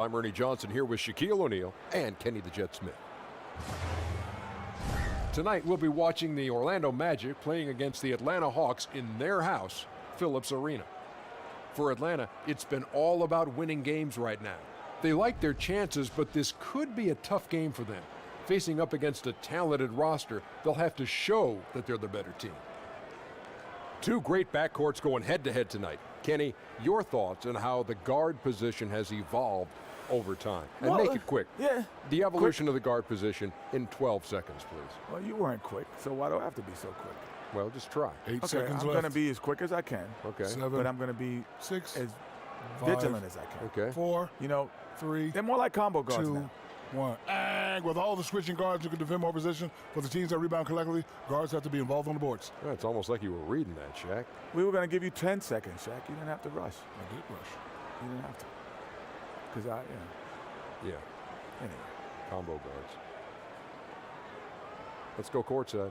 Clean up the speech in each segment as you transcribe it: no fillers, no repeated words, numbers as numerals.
I'm Ernie Johnson here with Shaquille O'Neal and Kenny the Jet Smith. Tonight we'll be watching the Orlando Magic playing against the Atlanta Hawks in their house, Phillips Arena. For Atlanta, it's been all about winning games right now. They like their chances, but this could be a tough game for them. Facing up against a talented roster, they'll have to show that they're the better team. Two great backcourts going head-to-head tonight. Kenny, your thoughts on how the guard position has evolved over time? And make it quick. Yeah. The evolution of the guard position in 12 seconds, please. Well, you weren't quick, so why do I have to be so quick? Well, just try. 8 seconds left. I'm going to be as quick as I can. Okay. 7, But I'm going to be 6, as 5, vigilant as I can. Okay. 4, You know, 3, they're more like combo guards 2, now. 1. And with all the switching guards who can defend more position for the teams that rebound collectively, guards have to be involved on the boards. Well, it's almost like you were reading that, Shaq. We were going to give you 10 seconds, Shaq. You didn't have to rush. I did rush. You didn't have to. Because Yeah, anyway. combo guards. Let's go courtside.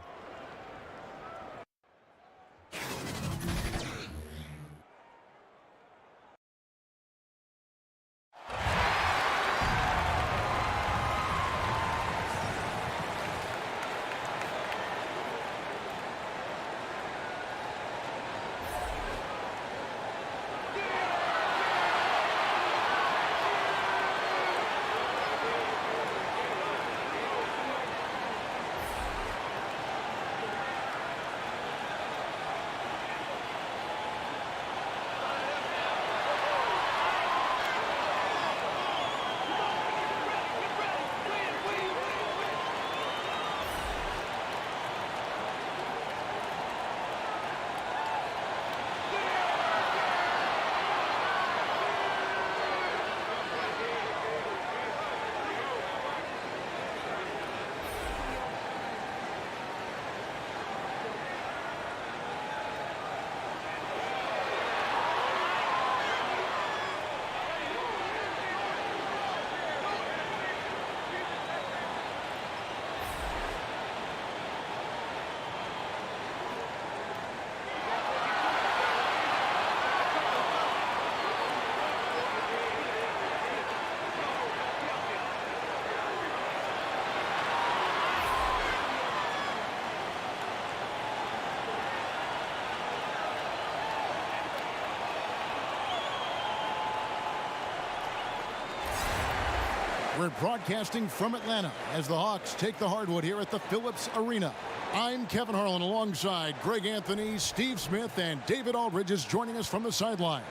We're broadcasting from Atlanta as the Hawks take the hardwood here at the Phillips Arena. I'm Kevin Harlan alongside Greg Anthony, Steve Smith, and David Aldridge is joining us from the sideline.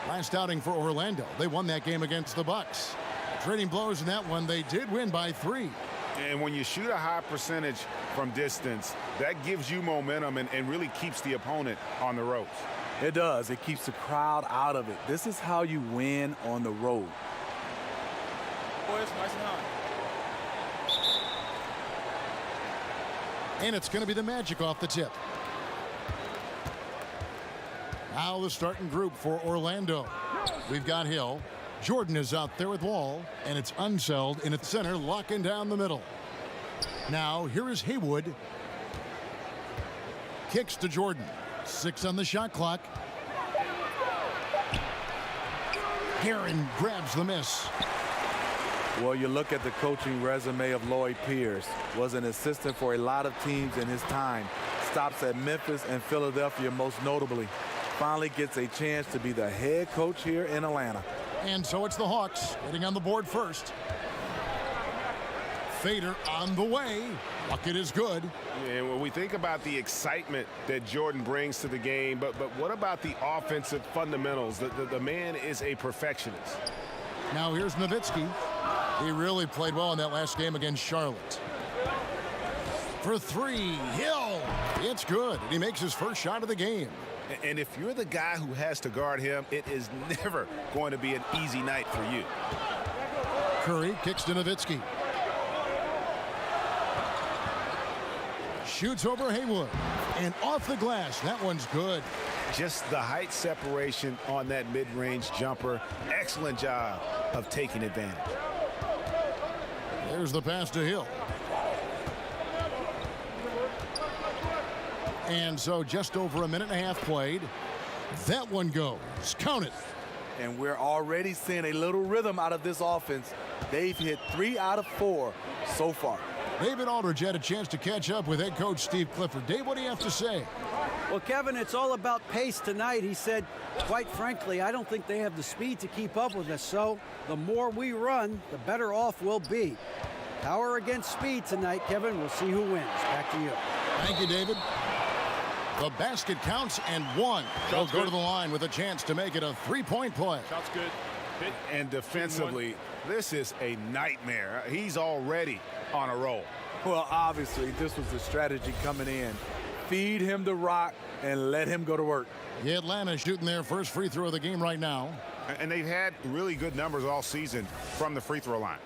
Last outing for Orlando, they won that game against the Bucks. Trading blows in that one, they did win by 3. And when you shoot a high percentage from distance, that gives you momentum and really keeps the opponent on the ropes. It does. It keeps the crowd out of it. This is how you win on the road. Boys, nice and high. And it's going to be the Magic off the tip. Now the starting group for Orlando. We've got Hill. Jordan is out there with Wall, and it's Unseld in its center, locking down the middle. Now here is Haywood. Kicks to Jordan. 6 on the shot clock. Heron grabs the miss. Well, you look at the coaching resume of Lloyd Pierce. Was an assistant for a lot of teams in his time. Stops at Memphis and Philadelphia most notably. Finally gets a chance to be the head coach here in Atlanta. And so it's the Hawks getting on the board first. Fader on the way. Bucket is good. And when we think about the excitement that Jordan brings to the game, but what about the offensive fundamentals? The man is a perfectionist. Now here's Nowitzki. He really played well in that last game against Charlotte. For 3, Hill. It's good. And he makes his first shot of the game. And if you're the guy who has to guard him, it is never going to be an easy night for you. Curry kicks to Nowitzki. Shoots over Haywood. And off the glass. That one's good. Just the height separation on that mid-range jumper. Excellent job of taking advantage. There's the pass to Hill. And so just over a minute and a half played. That one goes. Count it. and we're already seeing a little rhythm out of this offense. They've hit 3 out of 4 so far. David Aldridge had a chance to catch up with head coach Steve Clifford. Dave, what do you have to say? Well, Kevin, it's all about pace tonight. He said, quite frankly, I don't think they have the speed to keep up with us. So the more we run, the better off we'll be. Power against speed tonight, Kevin. We'll see who wins. Back to you. Thank you, David. The basket counts and one. They'll go to the line with a chance to make it a three-point play. Shot's good. And defensively, this is a nightmare. He's already on a roll. Well, obviously, this was the strategy coming in. Feed him the rock and let him go to work. The Atlanta shooting their first free throw of the game right now. And they've had really good numbers all season from the free throw line.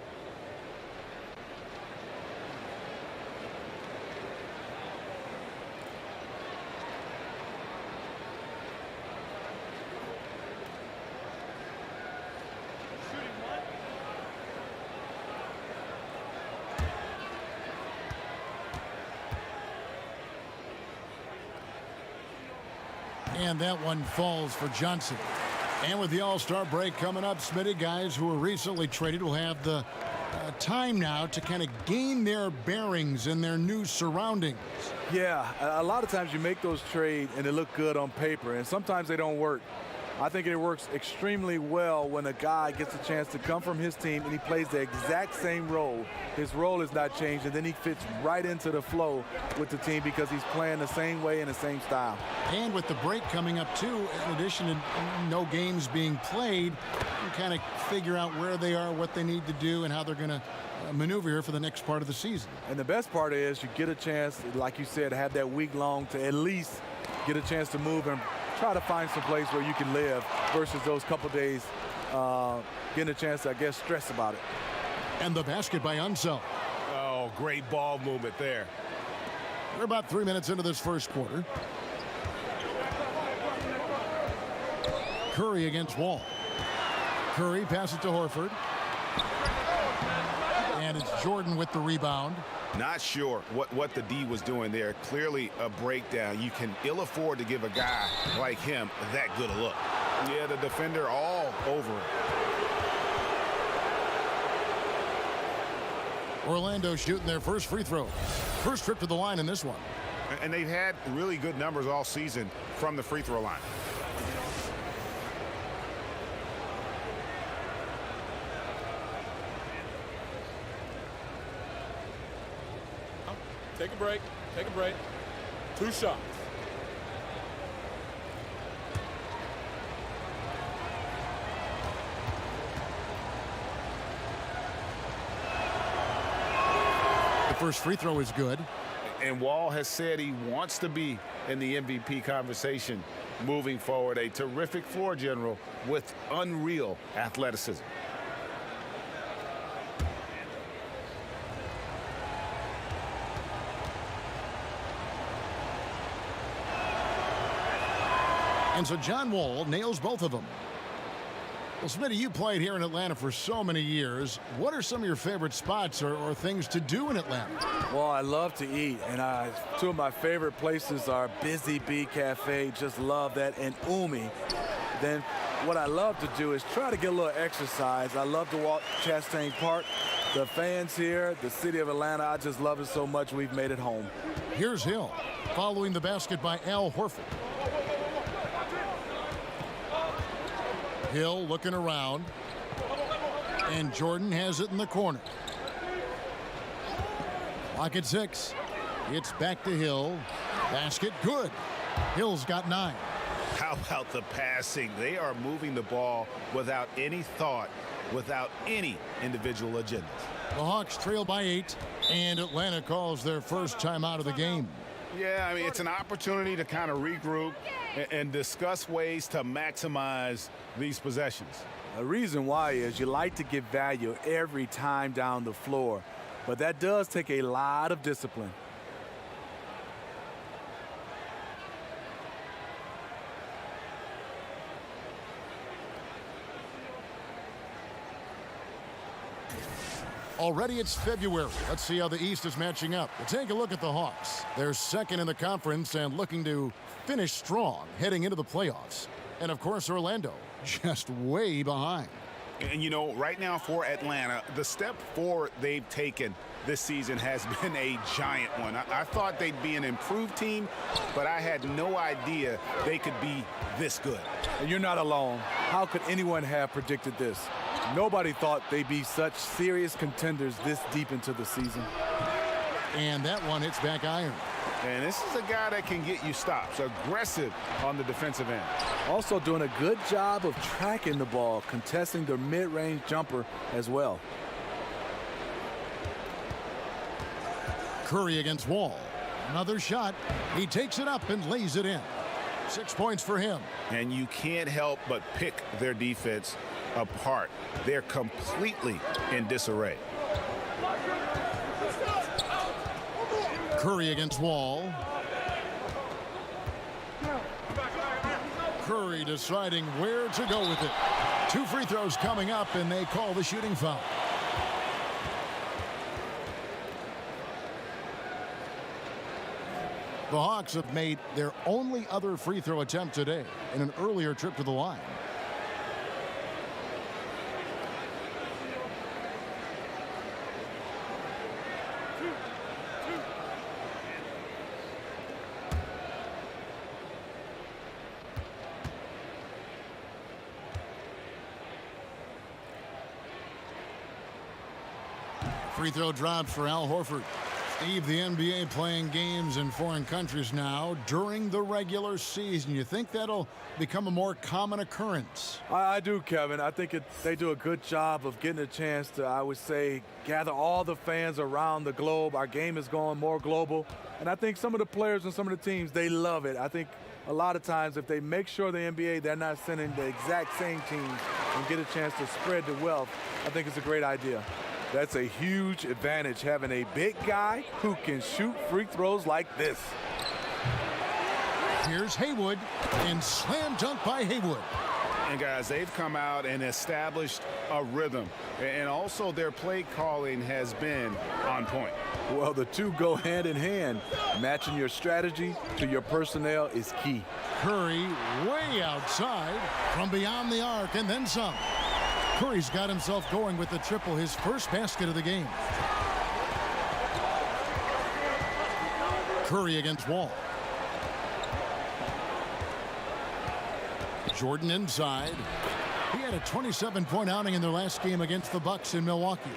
And that one falls for Johnson. And with the All-Star break coming up, Smitty, guys who were recently traded will have the time now to kind of gain their bearings in their new surroundings. Yeah, a lot of times you make those trades and they look good on paper, and sometimes they don't work. I think it works extremely well when a guy gets a chance to come from his team and he plays the exact same role. His role is not changed, and then he fits right into the flow with the team because he's playing the same way in the same style. And with the break coming up, too, in addition to no games being played, you kind of figure out where they are, what they need to do, and how they're going to maneuver here for the next part of the season. And the best part is you get a chance, like you said, to have that week long to at least get a chance to move and try to find some place where you can live versus those couple days getting a chance to, I guess, stress about it. And the basket by Unseld. Oh, great ball movement there. We're about 3 minutes into this first quarter. Curry against Wall. Curry passes to Horford. And it's Jordan with the rebound. Not sure what the D was doing there. Clearly a breakdown. You can ill afford to give a guy like him that good a look. Yeah, the defender all over it. Orlando shooting their first free throw. First trip to the line in this one. And they've had really good numbers all season from the free throw line. Take a break. Take a break. 2 shots. The first free throw is good. And Wall has said he wants to be in the MVP conversation moving forward. A terrific floor general with unreal athleticism. And so John Wall nails both of them. Well, Smitty, you played here in Atlanta for so many years. What are some of your favorite spots or things to do in Atlanta? Well, I love to eat, and 2 of my favorite places are Busy Bee Cafe, just love that, and Umi. Then what I love to do is try to get a little exercise. I love to walk Chastain Park. The fans here, the city of Atlanta, I just love it so much we've made it home. Here's Hill, following the basket by Al Horford. Hill looking around, and Jordan has it in the corner. Clock at 6. It's back to Hill. Basket good. Hill's got 9. How about the passing? They are moving the ball without any thought, without any individual agendas. The Hawks trail by 8, and Atlanta calls their first timeout of the game. Yeah, I mean, it's an opportunity to kind of regroup and discuss ways to maximize these possessions. The reason why is you like to get value every time down the floor, but that does take a lot of discipline. Already it's February. Let's see how the East is matching up. We'll take a look at the Hawks. They're second in the conference and looking to finish strong heading into the playoffs. And of course, Orlando, just way behind. And, you know, right now for Atlanta, the step forward they've taken this season has been a giant one. I thought they'd be an improved team, but I had no idea they could be this good. And you're not alone. How could anyone have predicted this? Nobody thought they'd be such serious contenders this deep into the season. And that one hits back iron. And this is a guy that can get you stops, aggressive on the defensive end. Also doing a good job of tracking the ball, contesting their mid-range jumper as well. Curry against Wall. Another shot. He takes it up and lays it in. 6 points for him. And you can't help but pick their defense apart. They're completely in disarray. Curry against Wall. Curry deciding where to go with it. 2 free throws coming up, and they call the shooting foul. The Hawks have made their only other free throw attempt today in an earlier trip to the line. Free throw drops for Al Horford. Steve, the NBA playing games in foreign countries now during the regular season. You think that'll become a more common occurrence? I do, Kevin. I think they do a good job of getting a chance to, I would say, gather all the fans around the globe. Our game is going more global. And I think some of the players and some of the teams, they love it. I think a lot of times if they make sure the NBA, they're not sending the exact same teams and get a chance to spread the wealth, I think it's a great idea. That's a huge advantage, having a big guy who can shoot free throws like this. Here's Haywood, and slam dunk by Haywood. And guys, they've come out and established a rhythm. And also their play calling has been on point. Well, the two go hand in hand. Matching your strategy to your personnel is key. Curry way outside from beyond the arc, and then some. Curry's got himself going with the triple, his first basket of the game. Curry against Wall. Jordan inside. He had a 27-point outing in their last game against the Bucks in Milwaukee.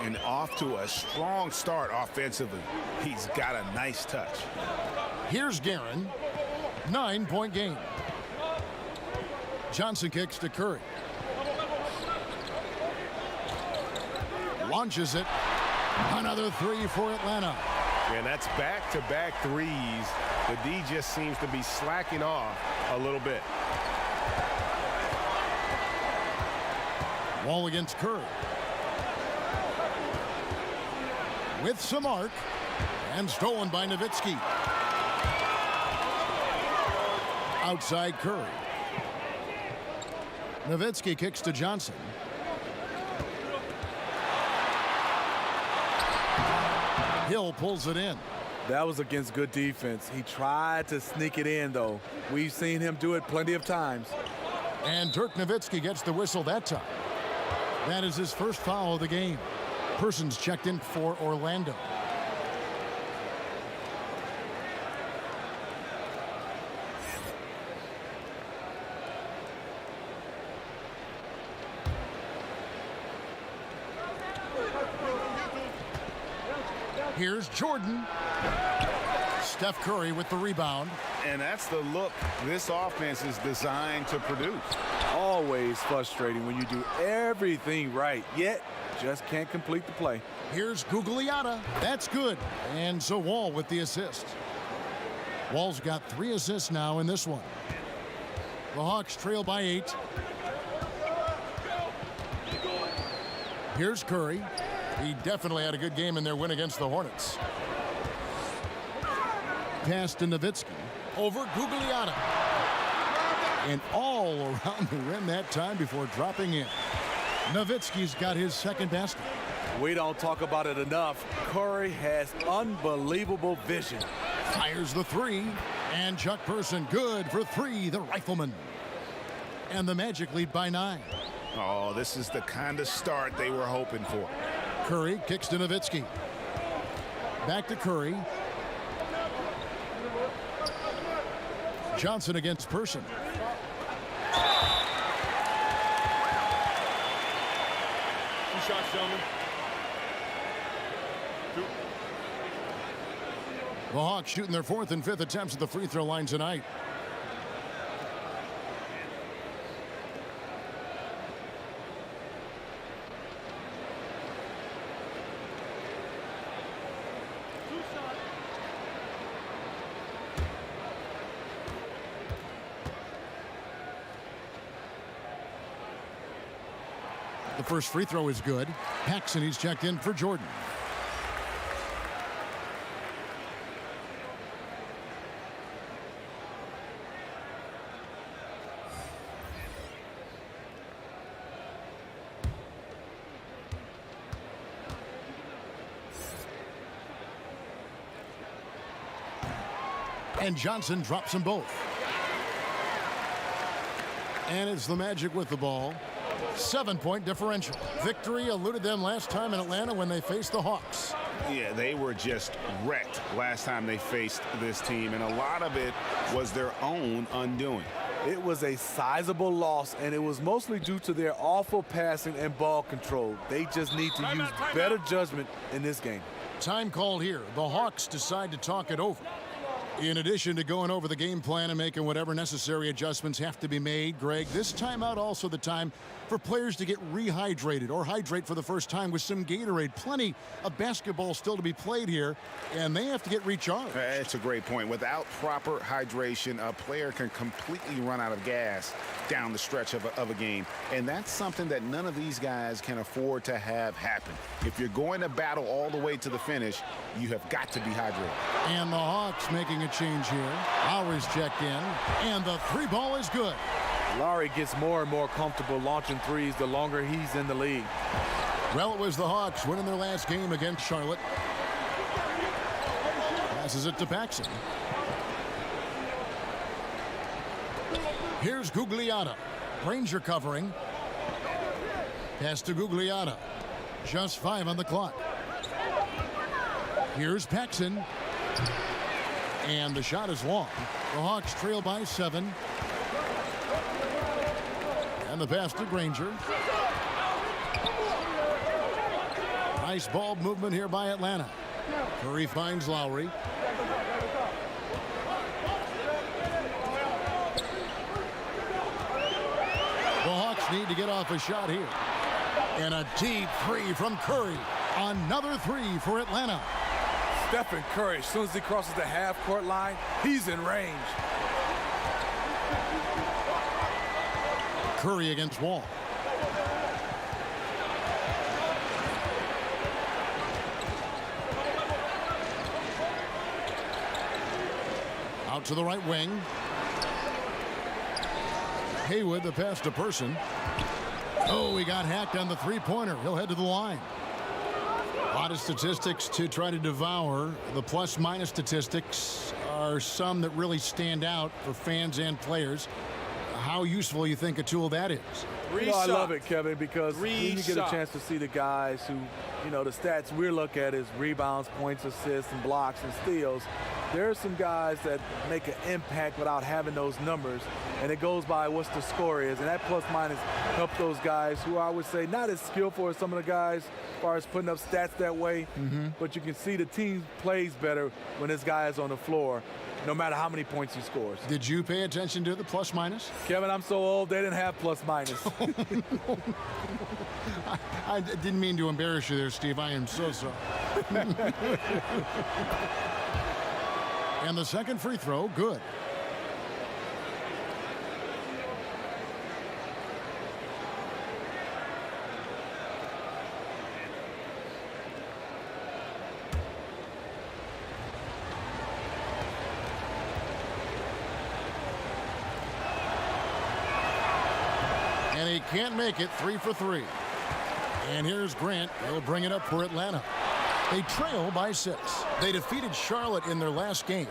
And off to a strong start offensively. He's got a nice touch. Here's Guerin. 9-point game. Johnson kicks to Curry. Launches it. Another three for Atlanta. And that's back-to-back threes. The D just seems to be slacking off a little bit. Wall against Curry. With some arc. And stolen by Nowitzki. Outside Curry. Nowitzki kicks to Johnson. Hill pulls it in. That was against good defense. He tried to sneak it in, though. We've seen him do it plenty of times. And Dirk Nowitzki gets the whistle that time. That is his first foul of the game. Persons checked in for Orlando. Here's Jordan. Steph Curry with the rebound. And that's the look this offense is designed to produce. Always frustrating when you do everything right, yet just can't complete the play. Here's Gugliotta. That's good. And so Wall with the assist. Wall's got 3 assists now in this one. The Hawks trail by 8. Here's Curry. He definitely had a good game in their win against the Hornets. Pass to Nowitzki. Over Gugliotta. And all around the rim that time before dropping in. Nowitzki's got his second basket. We don't talk about it enough. Curry has unbelievable vision. Fires the 3. And Chuck Person good for 3, the rifleman. And the Magic lead by 9. Oh, this is the kind of start they were hoping for. Curry kicks to Nowitzki. Back to Curry. Johnson against Person. Two shots, gentlemen. Two. The Hawks shooting their 4th and 5th attempts at the free throw line tonight. The first free throw is good. Paxson, he's checked in for Jordan. And Johnson drops them both. And it's the Magic with the ball. 7-point differential. Victory eluded them last time in Atlanta when they faced the Hawks. Yeah, they were just wrecked last time they faced this team, and a lot of it was their own undoing. It was a sizable loss, and it was mostly due to their awful passing and ball control. They just need to use better judgment in this game. Time called here. The Hawks decide to talk it over. In addition to going over the game plan and making whatever necessary adjustments have to be made, Greg, this timeout also the time for players to get rehydrated or hydrate for the first time with some Gatorade. Plenty of basketball still to be played here, and they have to get recharged. It's a great point. Without proper hydration, a player can completely run out of gas down the stretch of a game, and that's something that none of these guys can afford to have happen. If you're going to battle all the way to the finish, you have got to be hydrated. And the Hawks making a change here. Lowry's checked in, and the 3-ball is good. Lowry gets more and more comfortable launching threes the longer he's in the league. Well, it was the Hawks winning their last game against Charlotte. Passes it to Paxson. Here's Gugliotta. Ranger covering. Pass to Gugliotta. Just 5 on the clock. Here's Paxson. And the shot is long. The Hawks trail by 7. And the pass to Granger. Nice ball movement here by Atlanta. Curry finds Lowry. The Hawks need to get off a shot here. And a deep 3 from Curry. Another 3 for Atlanta. Steph and Curry, as soon as he crosses the half-court line, he's in range. Curry against Wall. Out to the right wing. Haywood, the pass to Person. Oh, he got hacked on the 3-pointer. He'll head to the line. A lot of statistics to try to devour. The plus-minus statistics are some that really stand out for fans and players. How useful you think a tool that is? I love it, Kevin, because when you get a chance to see the guys who, the stats we look at is rebounds, points, assists, and blocks and steals. There are some guys that make an impact without having those numbers, and it goes by what the score is, and that plus-minus help those guys who I would say not as skillful as some of the guys as far as putting up stats that way, but you can see the team plays better when this guy is on the floor, no matter how many points he scores. Did you pay attention to the plus-minus? Kevin, I'm so old, they didn't have plus-minus. I didn't mean to embarrass you there, Steve. I am so sorry. And the second free throw, good. And he can't make it. 3 for 3. And here's Grant. He'll bring it up for Atlanta. They trail by 6. They defeated Charlotte in their last game.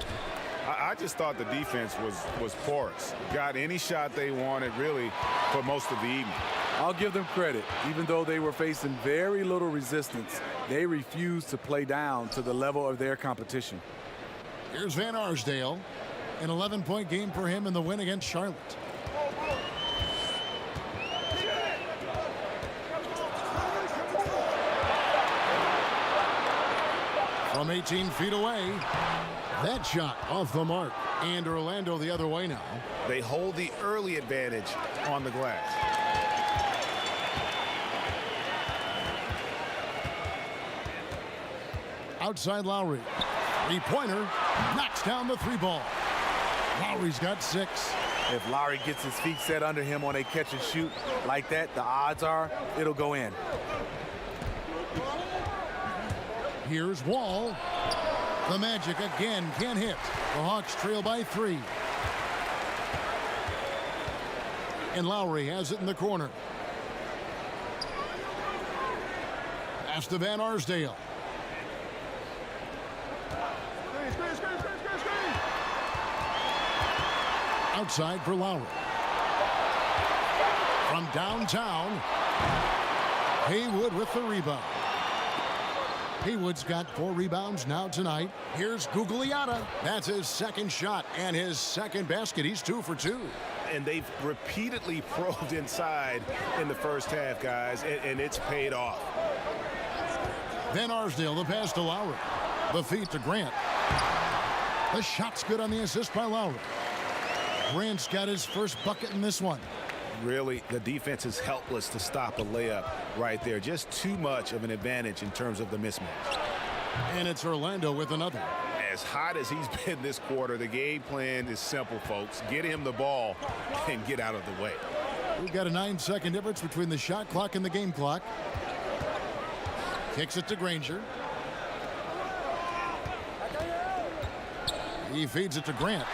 I just thought the defense was porous. Got any shot they wanted, really, for most of the evening. I'll give them credit. Even though they were facing very little resistance, they refused to play down to the level of their competition. Here's Van Arsdale. An 11-point game for him in the win against Charlotte. From 18 feet away, that shot off the mark. And Orlando the other way now. They hold the early advantage on the glass. Outside Lowry. Three-pointer. Knocks down the three ball. Lowry's got 6. If Lowry gets his feet set under him on a catch and shoot like that, the odds are it'll go in. Here's Wall. The Magic again can't hit. The Hawks trail by 3. And Lowry has it in the corner. Pass to Van Arsdale. Outside for Lowry. From downtown, Haywood with the rebound. Haywood's got 4 rebounds now tonight. Here's Gugliotta. That's his second shot and his second basket. He's 2 for 2. And they've repeatedly probed inside in the first half, guys, and it's paid off. Van Arsdale, the pass to Lowry. The feed to Grant. The shot's good on the assist by Lowry. Grant's got his first bucket in this one. Really, the defense is helpless to stop a layup right there. Just too much of an advantage in terms of the mismatch. And it's Orlando with another. As hot as he's been this quarter, the game plan is simple, folks. Get him the ball and get out of the way. We've got a 9-second difference between the shot clock and the game clock. Kicks it to Granger. He feeds it to Grant.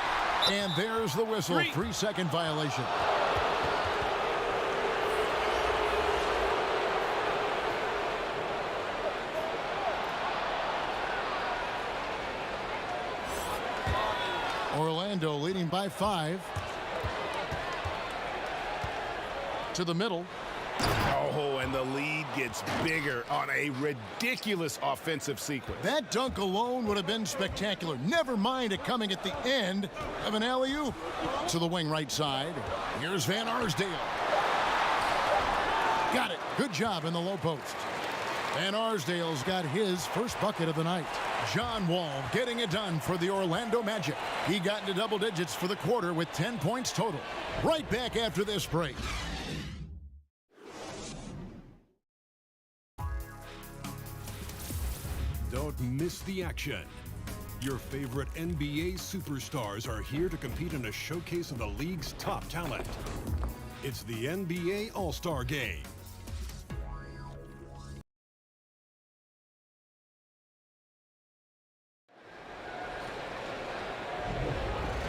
And there's the whistle. 3-second violation. Orlando leading by 5. To the middle. Oh, and the lead gets bigger on a ridiculous offensive sequence. That dunk alone would have been spectacular. Never mind it coming at the end of an alley-oop. To the wing right side. Here's Van Arsdale. Got it. Good job in the low post. Van Arsdale's got his first bucket of the night. John Wall getting it done for the Orlando Magic. He got into double digits for the quarter with 10 points total. Right back after this break. Don't miss the action. Your favorite NBA superstars are here to compete in a showcase of the league's top talent. It's the NBA All-Star Game.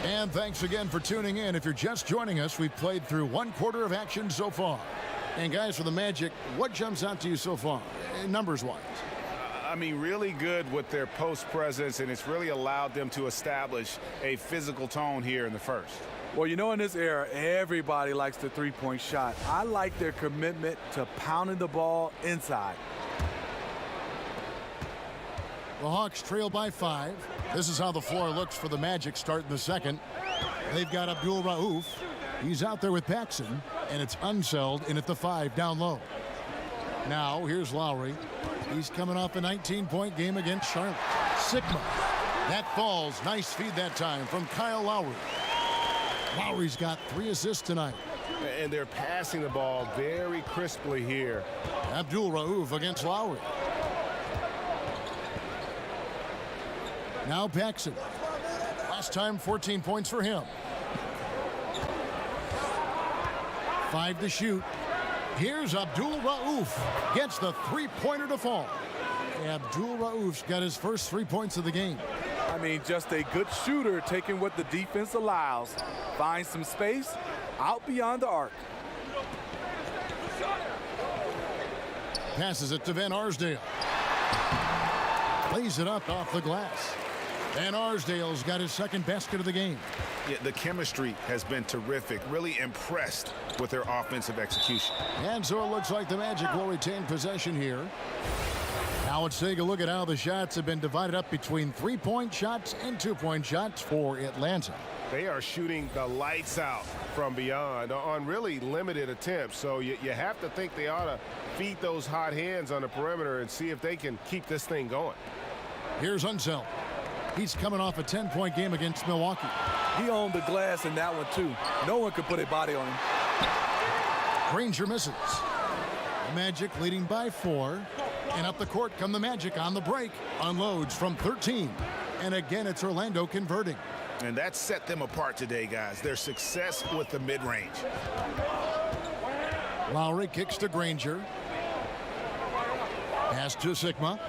And thanks again for tuning in. If you're just joining us, we've played through 1 quarter of action so far. And guys, for the Magic, what jumps out to you so far, numbers-wise? I mean, really good with their post presence, and it's really allowed them to establish a physical tone here in the first. Well, you know, in this era, everybody likes the three-point shot. I like their commitment to pounding the ball inside. The Hawks trail by 5. This is how the floor looks for the Magic starting the second. They've got Abdul Rauf. He's out there with Paxson, and it's Unseld in at the 5 down low. Now, here's Lowry. He's coming off a 19-point game against Charlotte. Sigma. That falls. Nice feed that time from Kyle Lowry. Lowry's got 3 assists tonight. And they're passing the ball very crisply here. Abdul Rauf against Lowry. Now Paxson. Last time 14 points for him. 5 to shoot. Here's Abdul Rauf. Gets the three-pointer to fall. Abdul Rauf's got his first 3 points of the game. I mean, just a good shooter taking what the defense allows. Finds some space out beyond the arc. Passes it to Van Arsdale. Lays it up off the glass. And Arsdale's got his second basket of the game. Yeah, the chemistry has been terrific. Really impressed with their offensive execution. And so it looks like the Magic will retain possession here. Now let's take a look at how the shots have been divided up between 3-point shots and 2-point shots for Atlanta. They are shooting the lights out from beyond on really limited attempts. So you have to think they ought to feed those hot hands on the perimeter and see if they can keep this thing going. Here's Unseld. He's coming off a 10-point game against Milwaukee. He owned the glass in that one, too. No one could put a body on him. Granger misses. The Magic leading by 4. And up the court come the Magic on the break. Unloads from 13. And again, it's Orlando converting. And that set them apart today, guys. Their success with the mid-range. Lowry kicks to Granger. Pass to Sigma.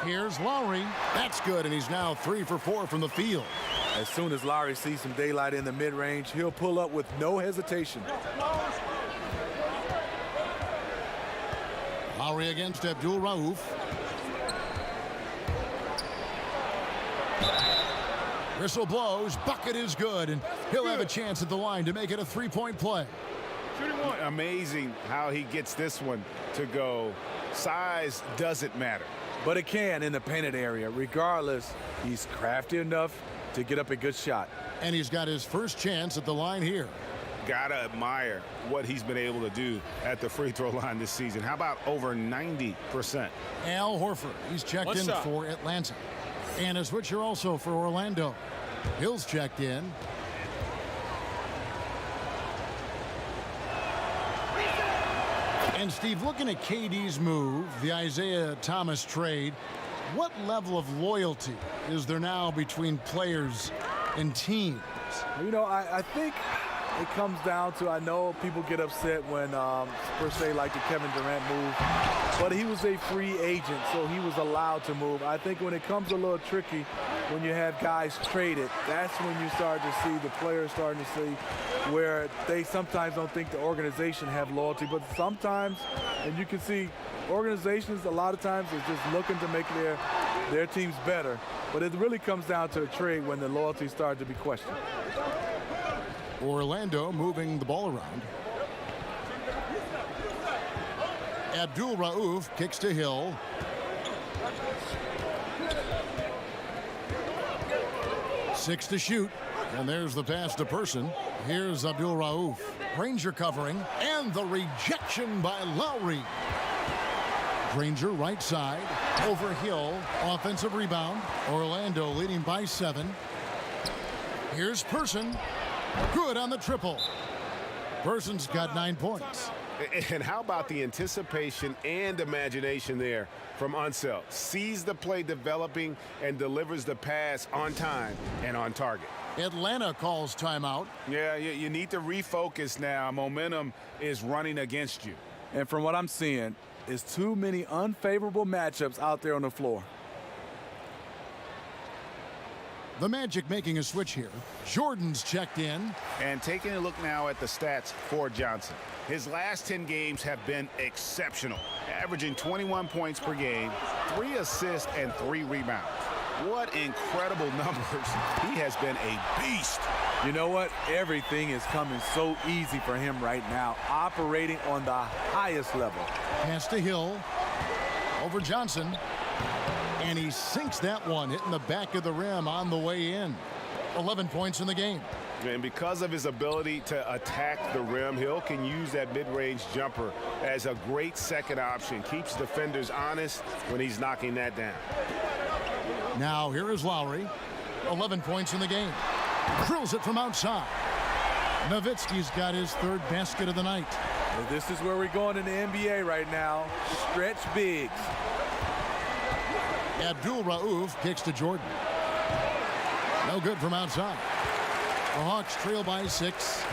Here's Lowry. That's good, and he's now 3 for 4 from the field. As soon as Lowry sees some daylight in the mid-range, he'll pull up with no hesitation. Lowry against Abdul Rauf. Whistle blows. Bucket is good, and he'll have a chance at the line to make it a 3-point play. Amazing how he gets this one to go. Size doesn't matter. But it can in the painted area. Regardless, he's crafty enough to get up a good shot. And he's got his first chance at the line here. Gotta admire what he's been able to do at the free throw line this season. How about over 90%? Al Horford, he's checked in for Atlanta. And a switcher also for Orlando. Hill's checked in. And Steve, looking at KD's move, the Isaiah Thomas trade, what level of loyalty is there now between players and teams? You know, I think it comes down to, I know people get upset when, per se, like the Kevin Durant move, but he was a free agent, so he was allowed to move. I think when it comes a little tricky, when you have guys traded, that's when you start to see the players starting to see where they sometimes don't think the organization have loyalty, but sometimes, and you can see organizations a lot of times is just looking to make their teams better, but it really comes down to a trade when the loyalty starts to be questioned. Orlando moving the ball around. Abdul Rauf kicks to Hill. Six to shoot. And there's the pass to Person. Here's Abdul Rauf. Granger covering. And the rejection by Lowry. Granger right side. Over Hill. Offensive rebound. Orlando leading by 7. Here's Person. Good on the triple. Person's got 9 points. And how about the anticipation and imagination there from Unseld? Sees the play developing and delivers the pass on time and on target. Atlanta calls timeout. Yeah, you need to refocus now. Momentum is running against you. And from what I'm seeing, is too many unfavorable matchups out there on the floor. The Magic making a switch here. Jordan's checked in. And taking a look now at the stats for Johnson. His last 10 games have been exceptional, averaging 21 points per game, 3 assists, and 3 rebounds. What incredible numbers. He has been a beast. You know what? Everything is coming so easy for him right now, operating on the highest level. Pass to Hill. Over Johnson. And he sinks that one, hitting the back of the rim on the way in. 11 points in the game. And because of his ability to attack the rim, Hill can use that mid-range jumper as a great second option. Keeps defenders honest when he's knocking that down. Now here is Lowry. 11 points in the game. Drills it from outside. Nowitzki's got his 3rd basket of the night. Well, this is where we're going in the NBA right now. Stretch bigs. Abdul Rauf kicks to Jordan. No good from outside. The Hawks trail by 6.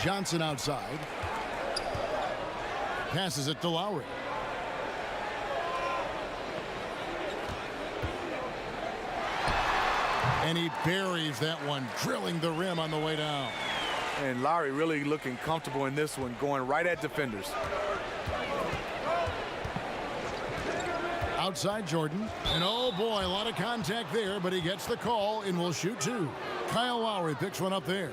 Johnson outside. Passes it to Lowry. And he buries that one, drilling the rim on the way down. And Lowry really looking comfortable in this one, going right at defenders. Outside Jordan. And oh boy, a lot of contact there, but he gets the call and will shoot two. Kyle Lowry picks one up there.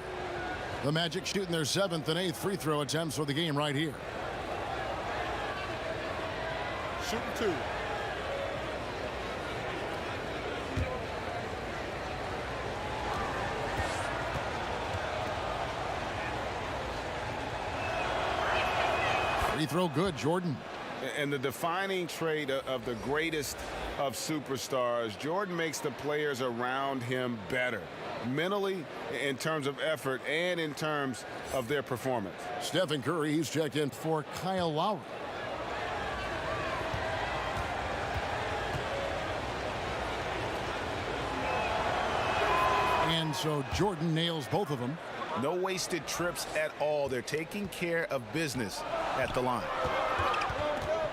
The Magic shooting their 7th and 8th free throw attempts for the game right here. Shooting two. Free throw good, Jordan. And the defining trait of the greatest of superstars, Jordan makes the players around him better, mentally, in terms of effort, and in terms of their performance. Stephen Curry, he's checked in for Kyle Lowry. And so Jordan nails both of them. No wasted trips at all. They're taking care of business at the line.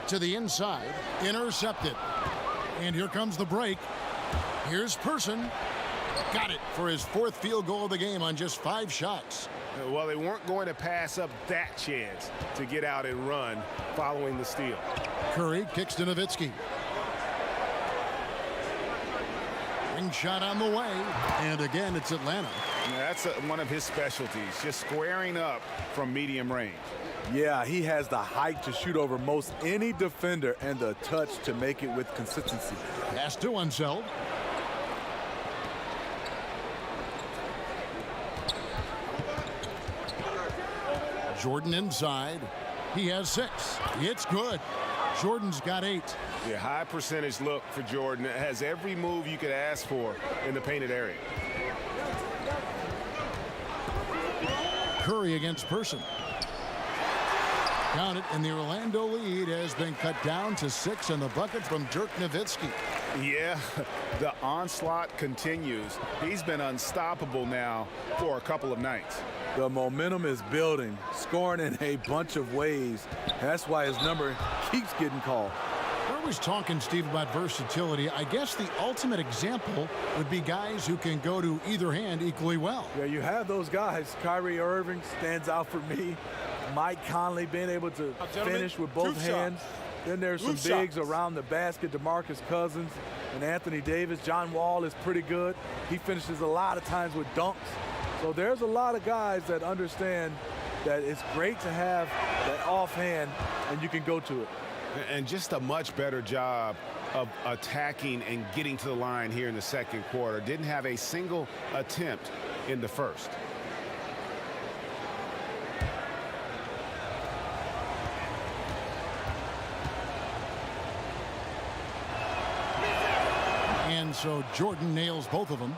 To the inside, intercepted. And here comes the break. Here's Person. Got it for his 4th field goal of the game on just 5 shots. Well, they weren't going to pass up that chance to get out and run following the steal. Curry kicks to Nowitzki. Ring shot on the way. And again, it's Atlanta. That's one of his specialties, just squaring up from medium range. Yeah, he has the height to shoot over most any defender and the touch to make it with consistency. Pass to Unseld. Jordan inside. He has 6. It's good. Jordan's got 8. Yeah, high percentage look for Jordan. It has every move you could ask for in the painted area. Curry against Person. Count it, and the Orlando lead has been cut down to 6 in the bucket from Dirk Nowitzki. Yeah, the onslaught continues. He's been unstoppable now for a couple of nights. The momentum is building, scoring in a bunch of ways. That's why his number keeps getting called. We're always talking, Steve, about versatility. I guess the ultimate example would be guys who can go to either hand equally well. Yeah, you have those guys. Kyrie Irving stands out for me. Mike Conley being able to finish with both hands. Then there's some bigs around the basket. DeMarcus Cousins and Anthony Davis. John Wall is pretty good. He finishes a lot of times with dunks. So there's a lot of guys that understand that it's great to have that offhand and you can go to it. And just a much better job of attacking and getting to the line here in the second quarter. Didn't have a single attempt in the first. And so Jordan nails both of them.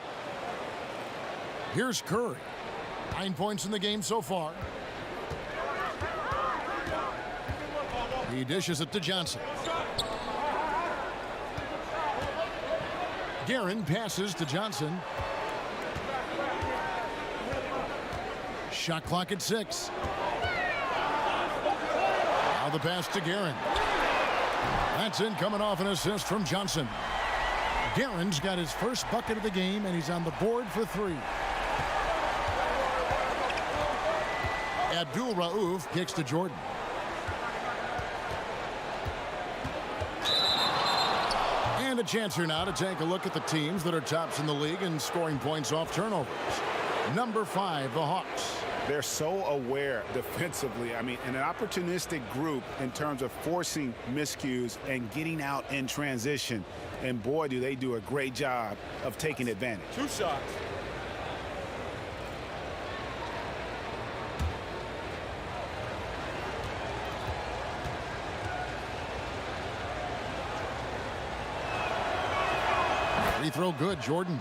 Here's Curry. 9 points in the game so far. He dishes it to Johnson. Guerin passes to Johnson. Shot clock at 6. Now the pass to Guerin. That's in, coming off an assist from Johnson. Guerin's got his first bucket of the game, and he's on the board for 3. Abdul Rauf kicks to Jordan. And a chance here now to take a look at the teams that are tops in the league in scoring points off turnovers. Number 5, the Hawks. They're so aware defensively. I mean, an opportunistic group in terms of forcing miscues and getting out in transition. And boy, do they do a great job of taking advantage. 2 shots. Free throw good, Jordan.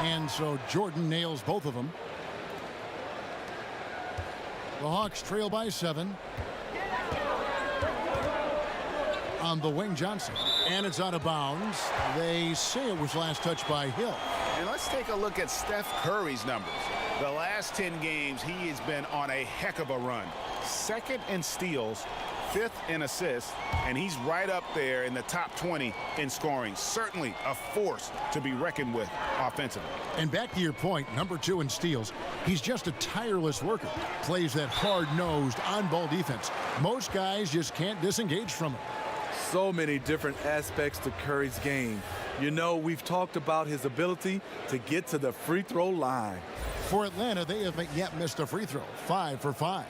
And so Jordan nails both of them. The Hawks trail by 7. On the wing, Johnson. And it's out of bounds. They say it was last touched by Hill. And let's take a look at Steph Curry's numbers. The last 10 games, he has been on a heck of a run. Second in steals, fifth in assists, and he's right up there in the top 20 in scoring. Certainly a force to be reckoned with offensively. And back to your point, number 2 in steals, he's just a tireless worker. Plays that hard-nosed, on-ball defense. Most guys just can't disengage from it. So many different aspects to Curry's game. You know, we've talked about his ability to get to the free throw line. For Atlanta, they haven't yet missed a free throw. 5 for 5.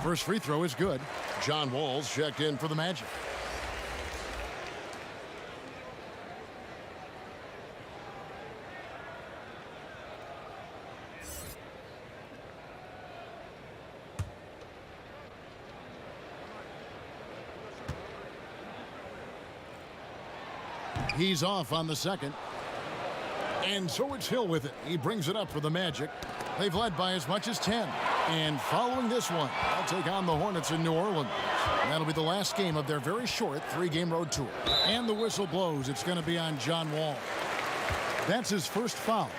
First free throw is good. John Wall's checked in for the Magic. He's off on the second. And so it's Hill with it. He brings it up for the Magic. They've led by as much as 10. And following this one, they'll take on the Hornets in New Orleans. That'll be the last game of their very short 3-game road tour. And the whistle blows. It's going to be on John Wall. That's his first foul.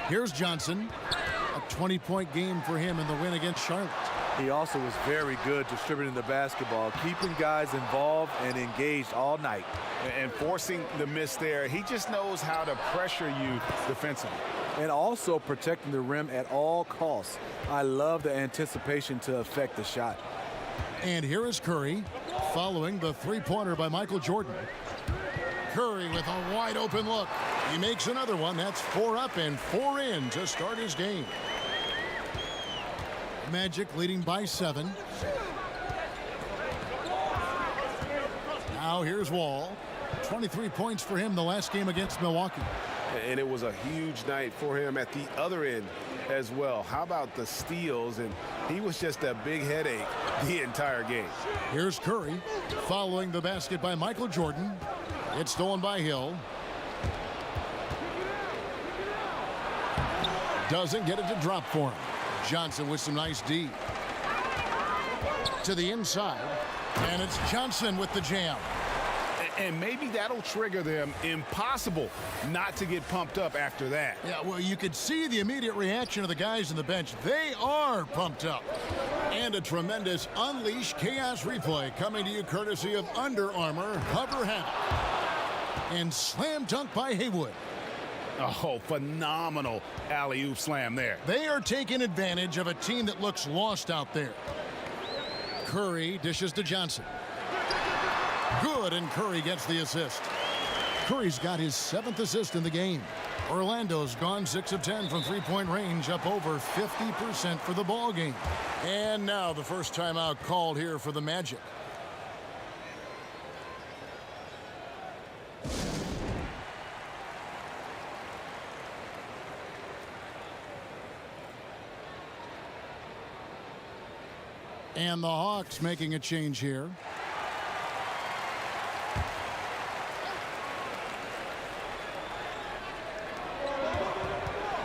Here's Johnson. A 20-point game for him in the win against Charlotte. He also was very good distributing the basketball, keeping guys involved and engaged all night. And forcing the miss there, he just knows how to pressure you defensively. And also protecting the rim at all costs. I love the anticipation to affect the shot. And here is Curry, following the three-pointer by Michael Jordan. Curry with a wide open look. He makes another one. That's 4 up and 4 in to start his game. Magic leading by 7. Now here's Wall. 23 points for him the last game against Milwaukee. And it was a huge night for him at the other end as well. How about the steals? And he was just a big headache the entire game. Here's Curry, following the basket by Michael Jordan. It's stolen by Hill. Doesn't get it to drop for him. Johnson with some nice D. To the inside. And it's Johnson with the jam. And maybe that'll trigger them. Impossible not to get pumped up after that. Yeah, well, you could see the immediate reaction of the guys on the bench. They are pumped up. And a tremendous Unleash Chaos replay coming to you courtesy of Under Armour Hover Hammock. And slam dunk by Haywood. Oh, phenomenal alley-oop slam there. They are taking advantage of a team that looks lost out there. Curry dishes to Johnson. Good, and Curry gets the assist. Curry's got his 7th assist in the game. Orlando's gone 6 of 10 from three-point range, up over 50% for the ball game. And now the first timeout called here for the Magic. And the Hawks making a change here.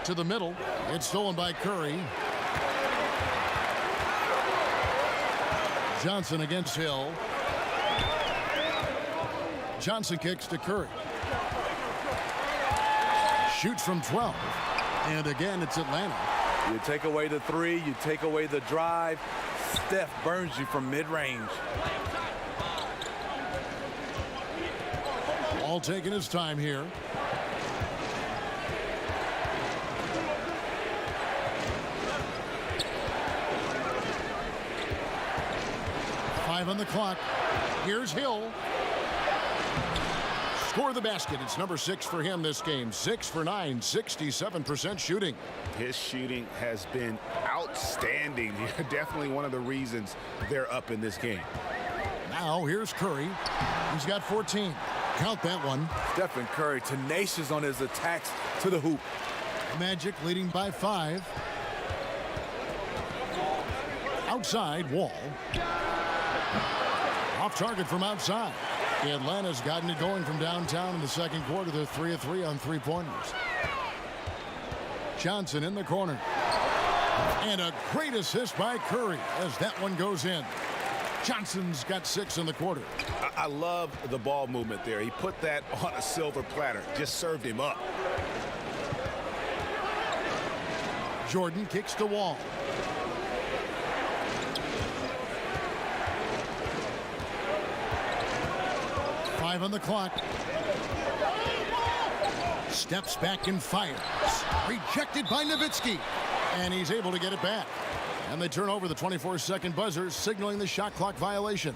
To the middle. It's stolen by Curry. Johnson against Hill. Johnson kicks to Curry. Shoots from 12. And again, it's Atlanta. You take away the 3, you take away the drive. Steph burns you from mid-range. All taking his time here. On the clock. Here's Hill. Score the basket. It's number 6 for him this game. 6 for 9, 67% shooting. His shooting has been outstanding. Definitely one of the reasons they're up in this game. Now here's Curry. He's got 14. Count that one. Stephen Curry tenacious on his attacks to the hoop. Magic leading by 5. Outside, Wall. Off target from outside. Atlanta's gotten it going from downtown in the second quarter. They're 3 of 3 on three-pointers. Johnson in the corner. And a great assist by Curry as that one goes in. Johnson's got 6 in the quarter. I love the ball movement there. He put that on a silver platter. Just served him up. Jordan kicks to Wall. Five on the clock. Steps back and fires. Rejected by Nowitzki. And he's able to get it back. And they turn over the 24-second buzzer, signaling the shot clock violation.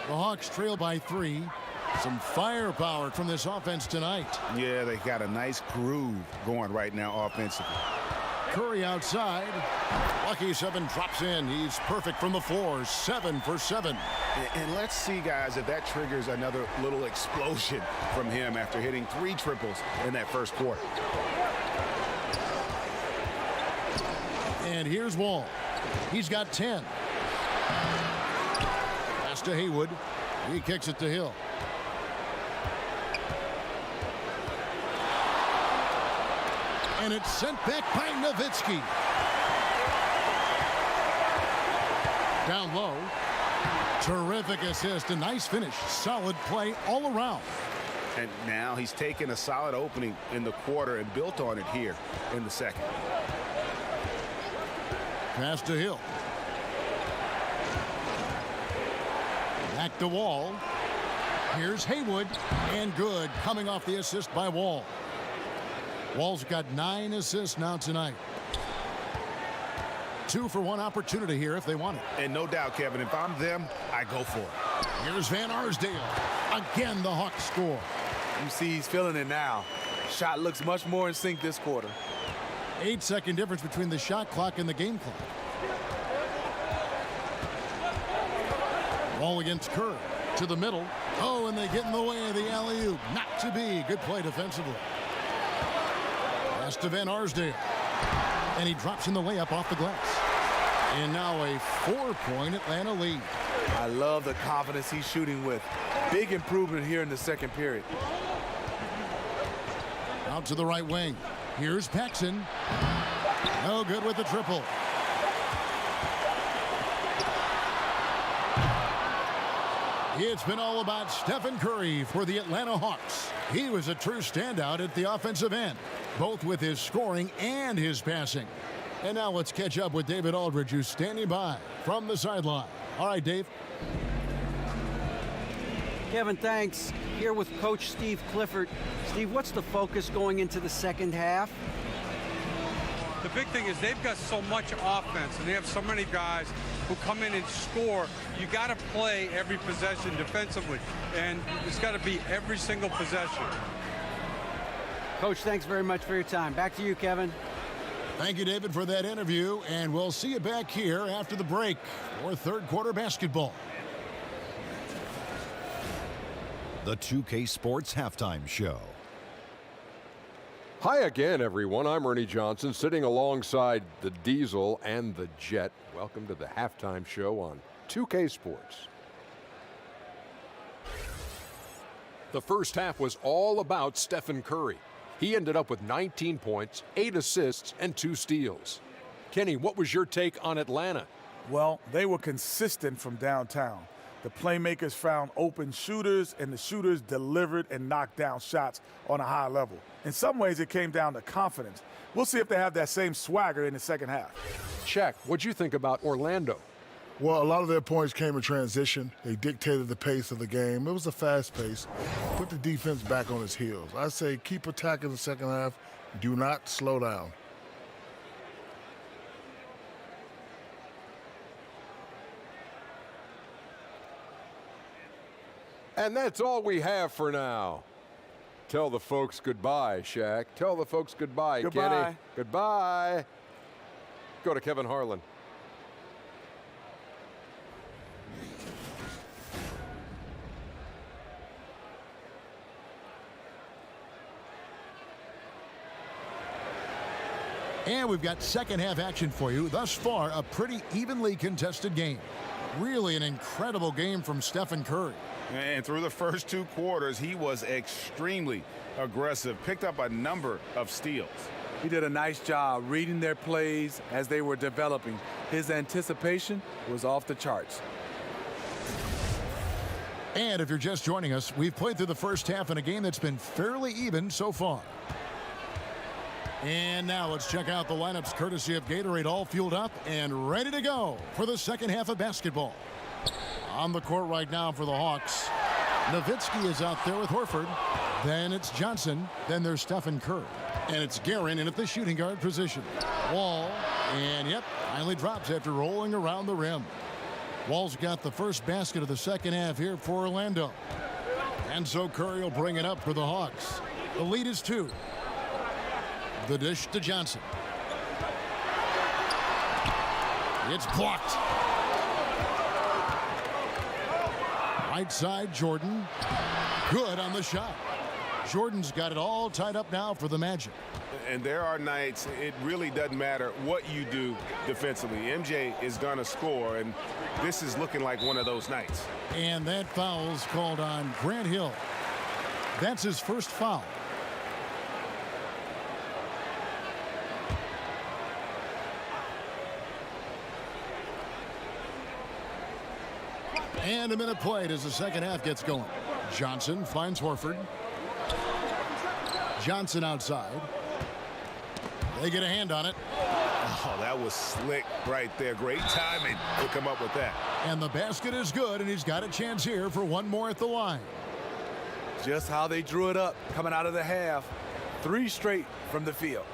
The Hawks trail by 3. Some firepower from this offense tonight. Yeah, they got a nice groove going right now offensively. Curry outside. Lucky 7 drops in. He's perfect from the floor. 7 for 7. And let's see, guys, if that triggers another little explosion from him after hitting 3 triples in that first quarter. And here's Wall. He's got 10. Pass to Haywood. He kicks it to Hill. And it's sent back by Nowitzki. Down low. Terrific assist. A nice finish. Solid play all around. And now he's taken a solid opening in the quarter and built on it here in the second. Pass to Hill. Back to Wall. Here's Haywood. And good. Coming off the assist by Wall. Wall's got 9 assists now tonight. 2 for 1 opportunity here if they want it. And no doubt, Kevin, if I'm them, I go for it. Here's Van Arsdale. Again, the Hawks score. You see he's feeling it now. Shot looks much more in sync this quarter. 8-second difference between the shot clock and the game clock. Wall against Curry. To the middle. Oh, and they get in the way of the alley-oop. Not to be. Good play defensively. Pass to Van Arsdale. And he drops in the layup off the glass. And now a 4-point Atlanta lead. I love the confidence he's shooting with. Big improvement here in the second period. Out to the right wing. Here's Paxson. No good with the triple. It's been all about Stephen Curry for the Atlanta Hawks. He was a true standout at the offensive end, both with his scoring and his passing. And now let's catch up with David Aldridge, who's standing by from the sideline. All right, Dave. Kevin, thanks. Here with Coach Steve Clifford. Steve, what's the focus going into the second half? The big thing is they've got so much offense, and they have so many guys who come in and score. You got to play every possession defensively, and it's got to be every single possession. Coach, thanks very much for your time. Back to you, Kevin. Thank you, David, for that interview, and we'll see you back here after the break for third quarter basketball. The 2K Sports Halftime Show. Hi again, everyone. I'm Ernie Johnson, sitting alongside the Diesel and the Jet. Welcome to the halftime show on 2K Sports. The first half was all about Stephen Curry. He ended up with 19 points, 8 assists, and 2 steals. Kenny, what was your take on Atlanta? Well, they were consistent from downtown. The playmakers found open shooters, and the shooters delivered and knocked down shots on a high level. In some ways, it came down to confidence. We'll see if they have that same swagger in the second half. Shaq, what'd you think about Orlando? Well, a lot of their points came in transition. They dictated the pace of the game. It was a fast pace. Put the defense back on its heels. I say keep attacking the second half. Do not slow down. And that's all we have for now. Tell the folks goodbye, Shaq. Tell the folks goodbye, Goodbye. Kenny. Goodbye. Go to Kevin Harlan. And we've got second half action for you. Thus far, a pretty evenly contested game. Really an incredible game from Stephen Curry. And through the first 2 quarters, he was extremely aggressive, picked up a number of steals. He did a nice job reading their plays as they were developing. His anticipation was off the charts. And if you're just joining us, we've played through the first half in a game that's been fairly even so far. And now let's check out the lineups courtesy of Gatorade, all fueled up and ready to go for the second half of basketball. On the court right now for the Hawks, Nowitzki is out there with Horford. Then it's Johnson. Then there's Stephen Curry. And it's Guerin in at the shooting guard position. Wall, and yep, finally drops after rolling around the rim. Wall's got the first basket of the second half here for Orlando. And so Curry will bring it up for the Hawks. The lead is 2. The dish to Johnson. It's blocked. Right side, Jordan. Good on the shot. Jordan's got it all tied up now for the Magic. And there are nights it really doesn't matter what you do defensively. MJ is going to score, and this is looking like one of those nights. And that foul's called on Grant Hill. That's his first foul. And a minute played as the second half gets going. Johnson finds Horford. Johnson outside. They get a hand on it. Oh, that was slick right there. Great timing to come up with that. And the basket is good, and he's got a chance here for one more at the line. Just how they drew it up coming out of the half. 3 straight from the field.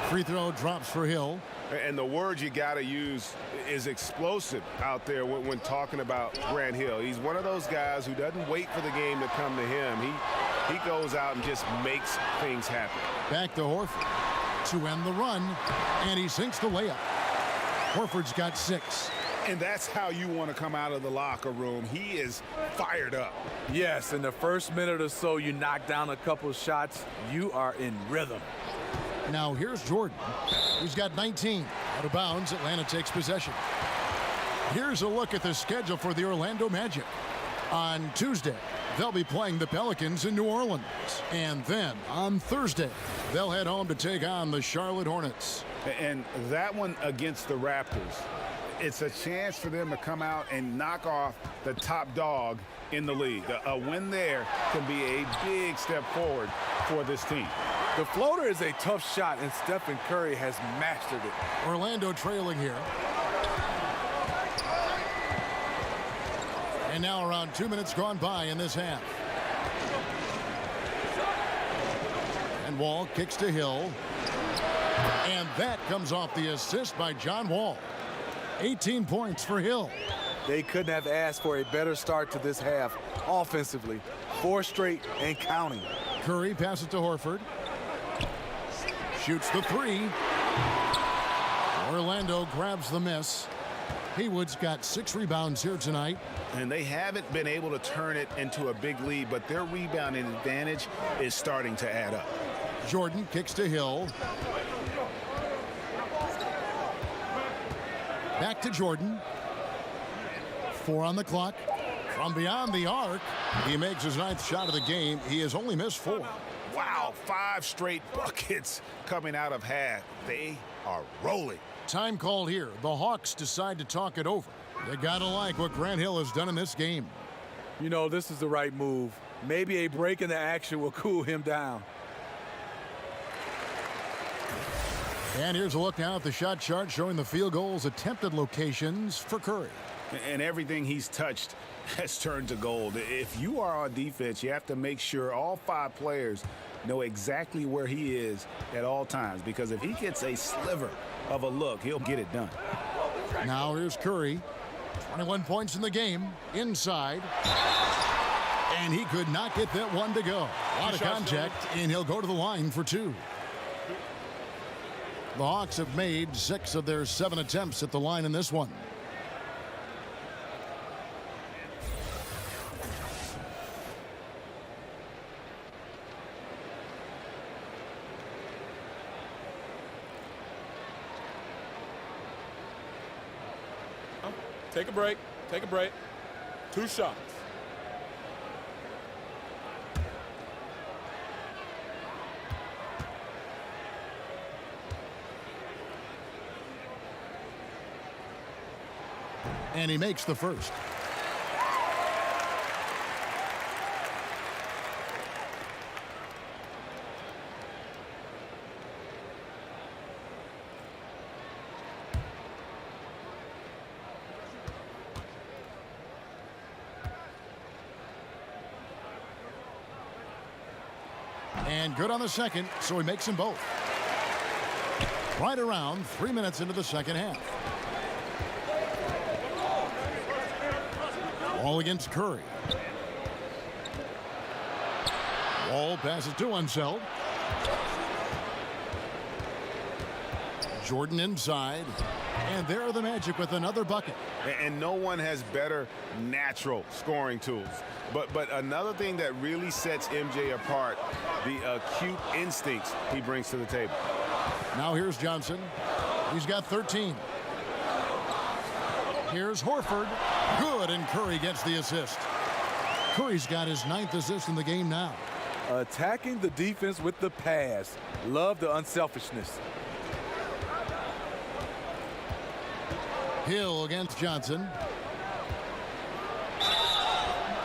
Free throw drops for Hill. And the word you got to use is explosive out there when talking about Grant Hill. He's one of those guys who doesn't wait for the game to come to him. He goes out and just makes things happen. Back to Horford to end the run, and he sinks the layup. Horford's got 6. And that's how you want to come out of the locker room. He is fired up. Yes, in the first minute or so, you knock down a couple shots. You are in rhythm. Now here's Jordan, who's got 19. Out of bounds, Atlanta takes possession. Here's a look at the schedule for the Orlando Magic. On Tuesday, they'll be playing the Pelicans in New Orleans. And then on Thursday, they'll head home to take on the Charlotte Hornets. And that one against the Raptors, it's a chance for them to come out and knock off the top dog in the league. A win there can be a big step forward for this team. The floater is a tough shot, and Stephen Curry has mastered it. Orlando trailing here. And now around 2 minutes gone by in this half. And Wall kicks to Hill. And that comes off the assist by John Wall. 18 points for Hill. They couldn't have asked for a better start to this half offensively. 4 straight and counting. Curry passes to Horford. Shoots the 3. Orlando grabs the miss. Haywood's got 6 rebounds here tonight. And they haven't been able to turn it into a big lead, but their rebounding advantage is starting to add up. Jordan kicks to Hill. Back to Jordan. 4 on the clock. From beyond the arc, he makes his 9th shot of the game. He has only missed 4. Wow, 5 straight buckets coming out of half. They are rolling. Time called here. The Hawks decide to talk it over. You gotta like what Grant Hill has done in this game. You know, this is the right move. Maybe a break in the action will cool him down. And here's a look now at the shot chart showing the field goals attempted locations for Curry. And everything he's touched has turned to gold. If you are on defense, you have to make sure all 5 players know exactly where he is at all times, because if he gets a sliver of a look, he'll get it done. Now here's Curry. 21 points in the game. Inside. And he could not get that one to go. A lot of contact, and he'll go to the line for 2. The Hawks have made 6 of their 7 attempts at the line in this one. Take a break. Take a break. 2 shots. And he makes the first. And good on the second, so he makes them both. Right around 3 minutes into the second half. Ball against Curry. Wall passes to Unseld. Jordan inside. And there are the Magic with another bucket. And no one has better natural scoring tools. But another thing that really sets MJ apart, the acute instincts he brings to the table. Now here's Johnson. He's got 13. Here's Horford. Good, and Curry gets the assist. Curry's got his 9th assist in the game now. Attacking the defense with the pass. Love the unselfishness. Hill against Johnson.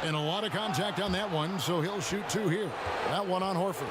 And a lot of contact on that one, so he'll shoot 2 here. That one on Horford.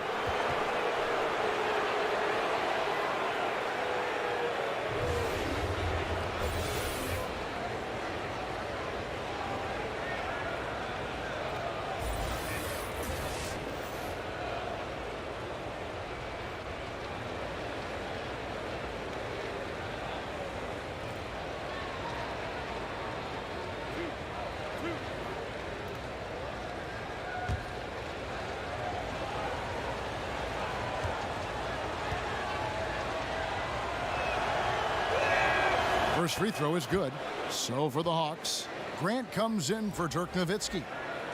First free throw is good. So for the Hawks, Grant comes in for Dirk Nowitzki.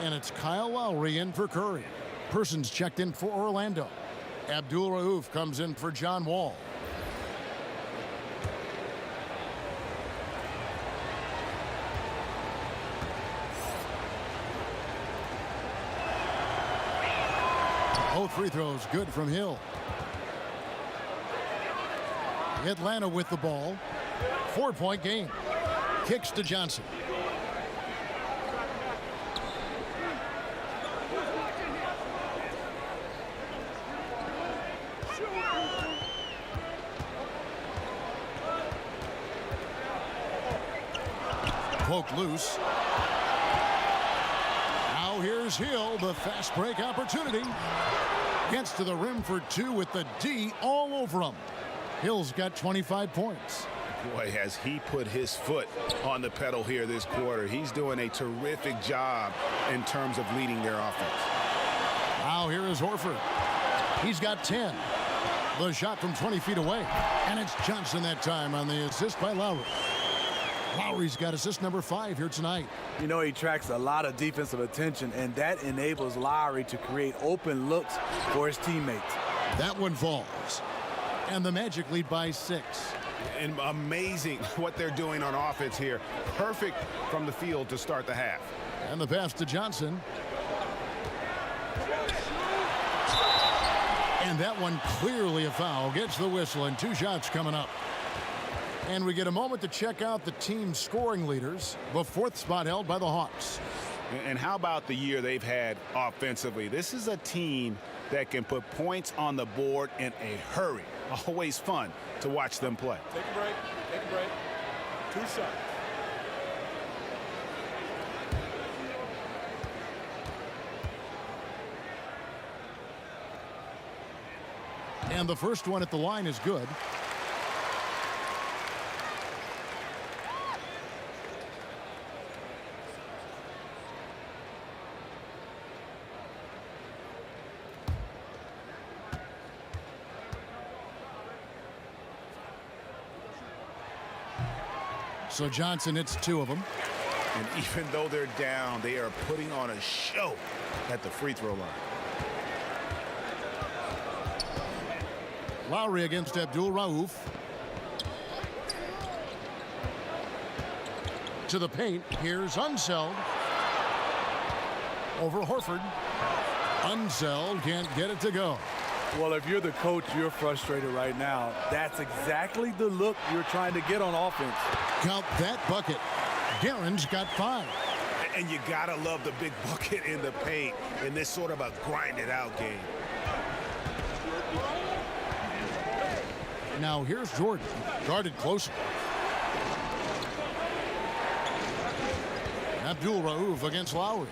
And it's Kyle Lowry in for Curry. Persons checked in for Orlando. Abdul Rauf comes in for John Wall. Both free throws good from Hill. Atlanta with the ball. 4-point game. Kicks to Johnson. Poked loose. Now here's Hill, the fast break opportunity. Gets to the rim for 2 with the D all over him. Hill's got 25 points. Boy, has he put his foot on the pedal here this quarter. He's doing a terrific job in terms of leading their offense. Now here is Horford. He's got 10. The shot from 20 feet away. And it's Johnson that time on the assist by Lowry. Lowry's got assist number 5 here tonight. You know, he attracts a lot of defensive attention, and that enables Lowry to create open looks for his teammates. That one falls. And the Magic lead by 6. And amazing what they're doing on offense here. Perfect from the field to start the half. And the pass to Johnson. And that one clearly a foul. Gets the whistle, and 2 shots coming up. And we get a moment to check out the team scoring leaders. The 4th spot held by the Hawks. And how about the year they've had offensively? This is a team that can put points on the board in a hurry. Always fun to watch them play. Take a break. Take a break. 2 shots. And the first one at the line is good. So Johnson hits 2 of them. And even though they're down, they are putting on a show at the free throw line. Lowry against Abdul Rauf. To the paint. Here's Unseld. Over Horford. Unseld can't get it to go. Well, if you're the coach, you're frustrated right now. That's exactly the look you're trying to get on offense. Count that bucket. Guerin's got 5. And you gotta love the big bucket in the paint in this sort of a grinded out game. Now here's Jordan, guarded closer. Abdul Rauf against Lowry.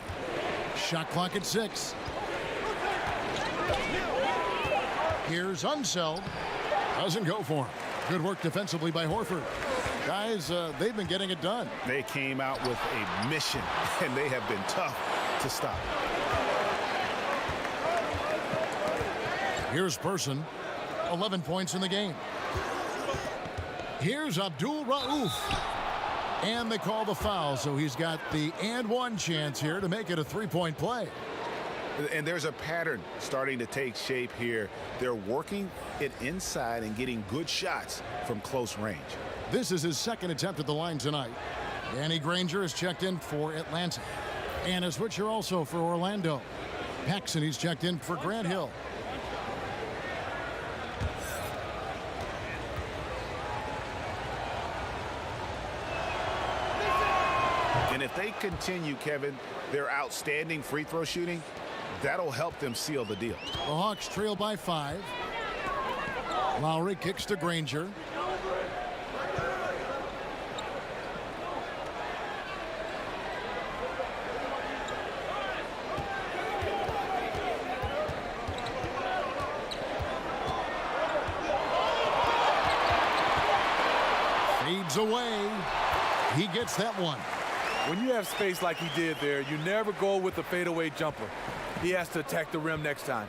Shot clock at 6. Here's Unseld. Doesn't go for him. Good work defensively by Horford. Guys, they've been getting it done. They came out with a mission, and they have been tough to stop. Here's Person. 11 points in the game. Here's Abdul Rauf. And they call the foul, so he's got the and one chance here to make it a 3-point play. And there's a pattern starting to take shape here. They're working it inside and getting good shots from close range. This is his 2nd attempt at the line tonight. Danny Granger is checked in for Atlanta. And a switcher also for Orlando. Paxson, he's checked in for Grant Hill. And if they continue, Kevin, their outstanding free throw shooting, that'll help them seal the deal. The Hawks trail by 5. Lowry kicks to Granger. Fades away. He gets that one. When you have space like he did there, you never go with the fadeaway jumper. He has to attack the rim next time.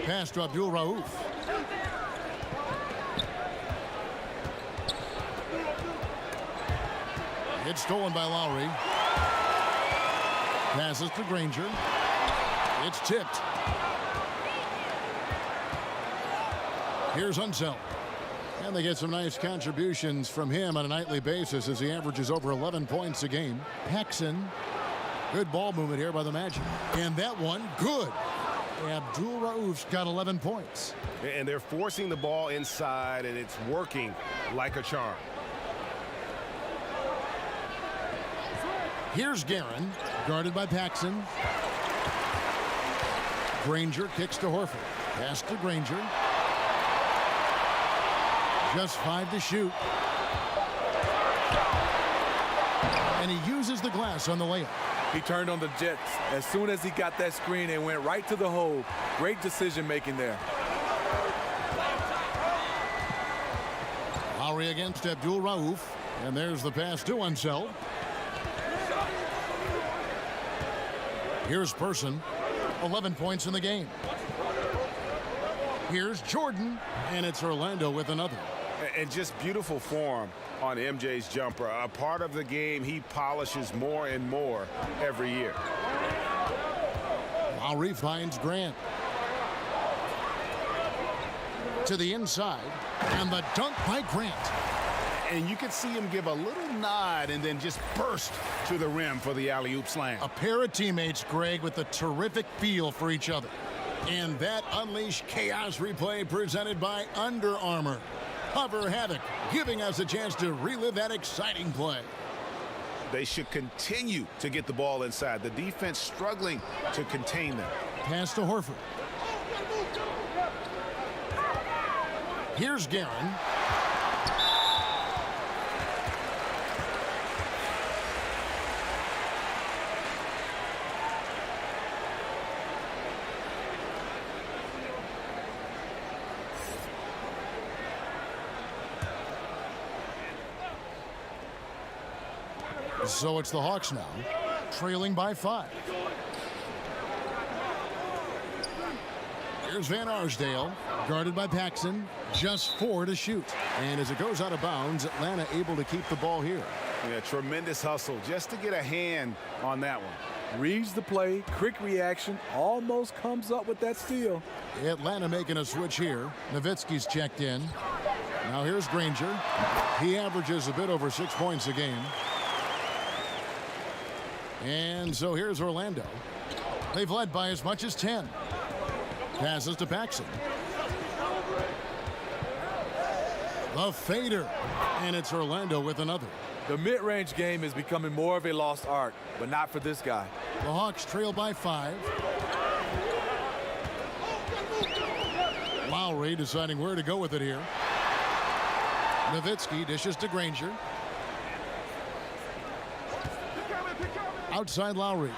Pass to Abdul Rauf. It's stolen by Lowry. Passes to Granger. It's tipped. Here's Unseld. And they get some nice contributions from him on a nightly basis as he averages over 11 points a game. Paxson. Good ball movement here by the Magic. And that one, good. Abdul Rauf's got 11 points. And they're forcing the ball inside, and it's working like a charm. Here's Guerin, guarded by Paxson. Granger kicks to Horford. Pass to Granger. Just 5 to shoot. And he uses the glass on the layup. He turned on the Jets as soon as he got that screen and went right to the hole. Great decision making there. Lowry against Abdul Rauf. And there's the pass to Unseld. Here's Person. 11 points in the game. Here's Jordan. And it's Orlando with another. And just beautiful form on MJ's jumper. A part of the game he polishes more and more every year. Lowry finds Grant. To the inside. And the dunk by Grant. And you could see him give a little nod and then just burst to the rim for the alley-oop slam. A pair of teammates, Greg, with a terrific feel for each other. And that Unleash Chaos replay presented by Under Armour. Hover Havoc, giving us a chance to relive that exciting play. They should continue to get the ball inside. The defense struggling to contain them. Pass to Horford. Here's Guerin. So it's the Hawks now, trailing by 5. Here's Van Arsdale, guarded by Paxson. Just 4 to shoot. And as it goes out of bounds, Atlanta able to keep the ball here. Yeah, tremendous hustle just to get a hand on that one. Reads the play, quick reaction, almost comes up with that steal. Atlanta making a switch here. Nowitzki's checked in. Now here's Granger. He averages a bit over 6 points a game. And so here's Orlando. They've led by as much as 10. Passes to Paxson. The fader. And it's Orlando with another. The mid-range game is becoming more of a lost art, but not for this guy. The Hawks trail by 5. Lowry deciding where to go with it here. Nowitzki dishes to Granger. Outside Lowry.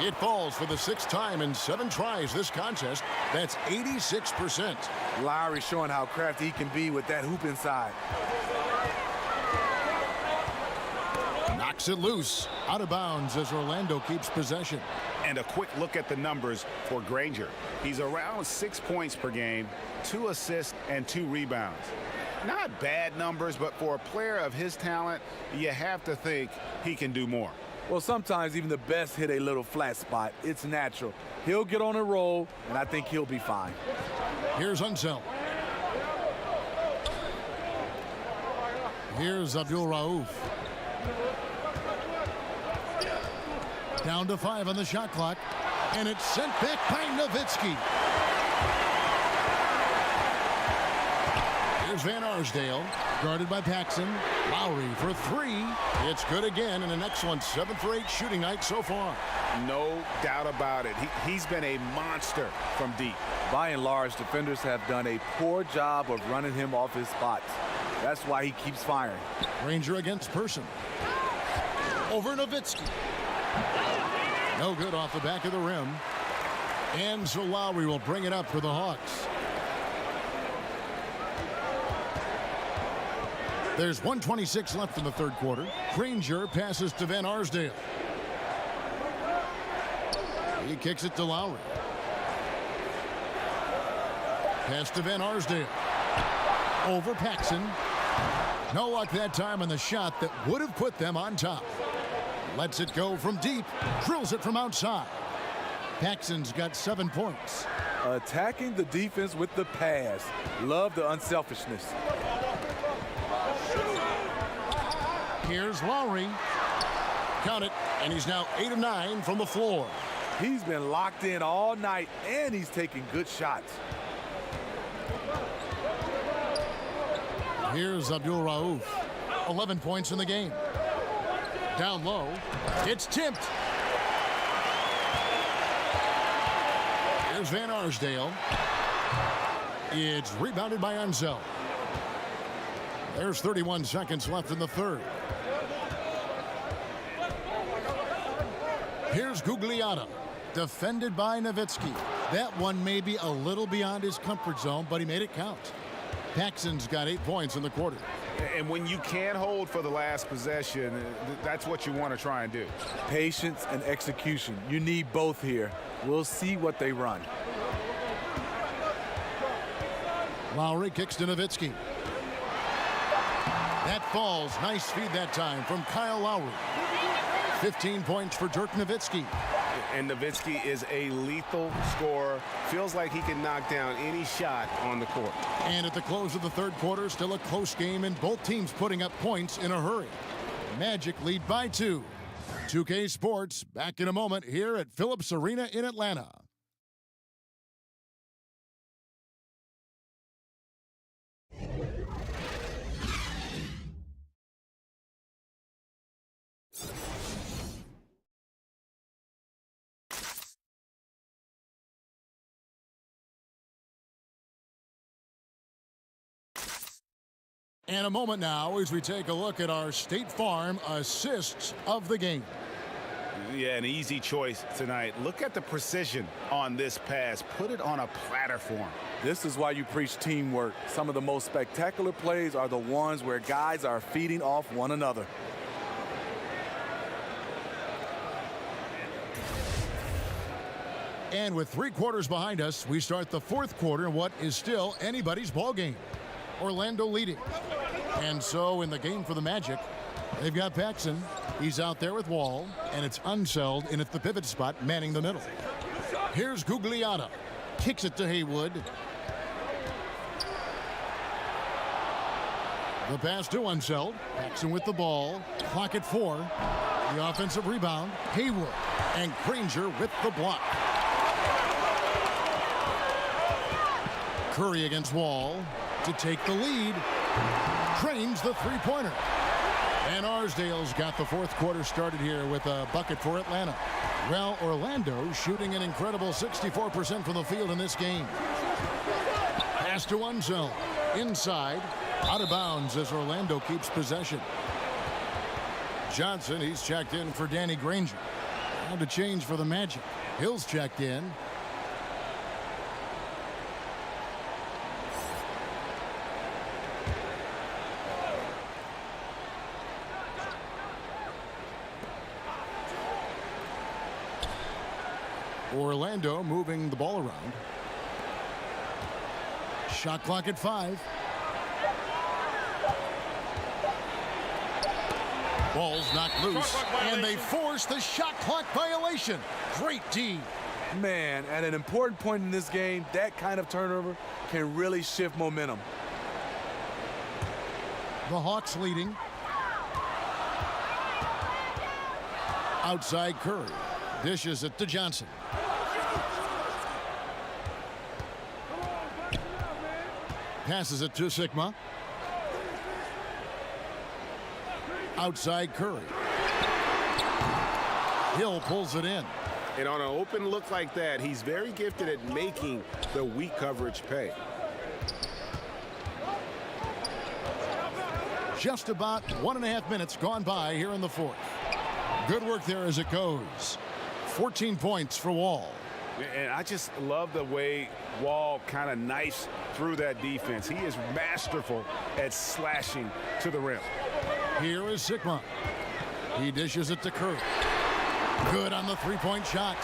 It falls for the 6th time in 7 tries this contest. That's 86%. Lowry showing how crafty he can be with that hoop inside. Knocks it loose. Out of bounds as Orlando keeps possession. And a quick look at the numbers for Granger. He's around 6 points per game, 2 assists, and 2 rebounds. Not bad numbers, but for a player of his talent, you have to think he can do more. Well, sometimes even the best hit a little flat spot. It's natural. He'll get on a roll, and I think he'll be fine. Here's Unseld. Here's Abdul Rauf. Down to 5 on the shot clock. And it's sent back by Nowitzki. Here's Van Arsdale, guarded by Paxson. Lowry for 3. It's good again, and an excellent 7 for 8 shooting night so far. No doubt about it. He's been a monster from deep. By and large, defenders have done a poor job of running him off his spots. That's why he keeps firing. Granger against Person. Over Nowitzki. No good off the back of the rim. And so Lowry will bring it up for the Hawks. There's 1:26 left in the 3rd quarter. Granger passes to Van Arsdale. He kicks it to Lowry. Pass to Van Arsdale. Over Paxson. No luck that time on the shot that would have put them on top. Lets it go from deep. Drills it from outside. Paxson's got 7 points. Attacking the defense with the pass. Love the unselfishness. Here's Lowry. Count it, and he's now 8 of 9 from the floor. He's been locked in all night, and he's taking good shots. Here's Abdul Rauf. 11 points in the game. Down low. It's tipped. Here's Van Arsdale. It's rebounded by Unseld. There's 31 seconds left in the 3rd. Here's Gugliotta, defended by Nowitzki. That one may be a little beyond his comfort zone, but he made it count. Paxson's got 8 points in the quarter. And when you can't hold for the last possession, that's what you want to try and do. Patience and execution. You need both here. We'll see what they run. Lowry kicks to Nowitzki. That falls. Nice feed that time from Kyle Lowry. 15 points for Dirk Nowitzki. And Nowitzki is a lethal scorer. Feels like he can knock down any shot on the court. And at the close of the 3rd quarter, still a close game, and both teams putting up points in a hurry. Magic lead by 2. 2K Sports back in a moment here at Phillips Arena in Atlanta. And a moment now as we take a look at our State Farm assists of the game. Yeah, an easy choice tonight. Look at the precision on this pass. Put it on a platter for him. This is why you preach teamwork. Some of the most spectacular plays are the ones where guys are feeding off one another. And with 3 quarters behind us, we start the 4th quarter in what is still anybody's ball game. Orlando leading. And so in the game for the Magic, they've got Paxson. He's out there with Wall, and it's Unseld in at the pivot spot, manning the middle. Here's Gugliotta. Kicks it to Haywood. The pass to Unseld. Paxson with the ball. Clock at 4. The offensive rebound. Haywood. And Granger with the block. Curry against Wall to take the lead. Trains the three-pointer. And Arsdale's got the 4th quarter started here with a bucket for Atlanta. Well, Orlando shooting an incredible 64% from the field in this game. Pass to Unseld. Inside. Out of bounds as Orlando keeps possession. Johnson, he's checked in for Danny Granger. Now to change for the Magic. Hill's checked in. Orlando moving the ball around. Shot clock at 5. Ball's knocked loose, and they force the shot clock violation. Great D. Man, at an important point in this game, that kind of turnover can really shift momentum. The Hawks leading. Outside Curry. Dishes it to Johnson. Passes it to Sigma. Outside Curry. Hill pulls it in. And on an open look like that, he's very gifted at making the weak coverage pay. Just about 1.5 minutes gone by here in the 4th. Good work there as it goes. 14 points for Wall. And I just love the way Wall kind of knifes through that defense. He is masterful at slashing to the rim. Here is Sigma. He dishes it to Curry. Good on the three-point shot.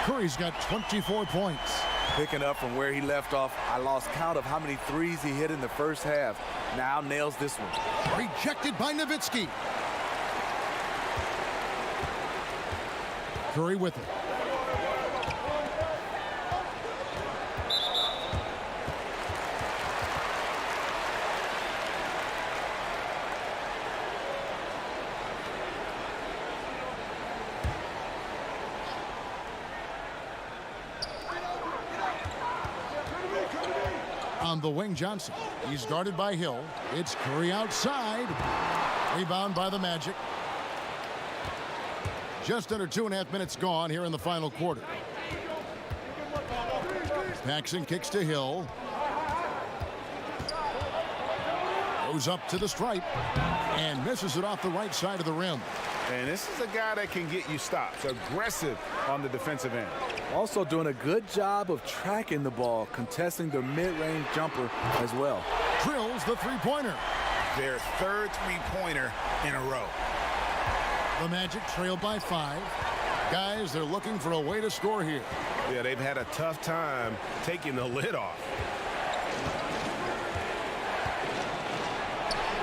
Curry's got 24 points. Picking up from where he left off, I lost count of how many threes he hit in the first half. Now nails this one. Rejected by Nowitzki. Curry with it. On the wing, Johnson. He's guarded by Hill. It's Curry outside. Rebound by the Magic. Just under 2.5 minutes gone here in the final quarter. Paxson kicks to Hill. Goes up to the stripe and misses it off the right side of the rim. And this is a guy that can get you stops. Aggressive on the defensive end. Also doing a good job of tracking the ball, contesting the mid-range jumper as well. Drills the three-pointer. Their 3rd three-pointer in a row. The Magic trail by 5. Guys, they're looking for a way to score here. Yeah, they've had a tough time taking the lid off.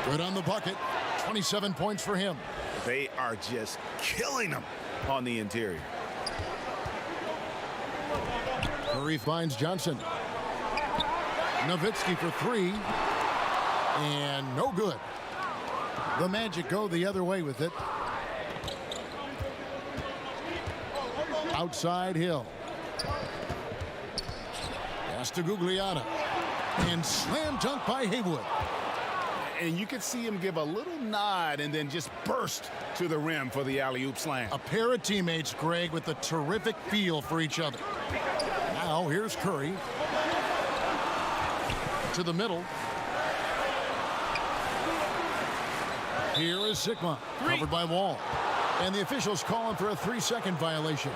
Good on the bucket. 27 points for him. They are just killing them on the interior. Curry finds Johnson. Nowitzki for 3. And no good. The Magic go the other way with it. Outside Hill. Pass to Gugliotta. And slam dunk by Haywood. And you could see him give a little nod and then just burst to the rim for the alley-oop slam. A pair of teammates, Greg, with a terrific feel for each other. Now here's Curry. To the middle. Here is Sigma, covered by Wall. And the officials calling for a 3-second violation.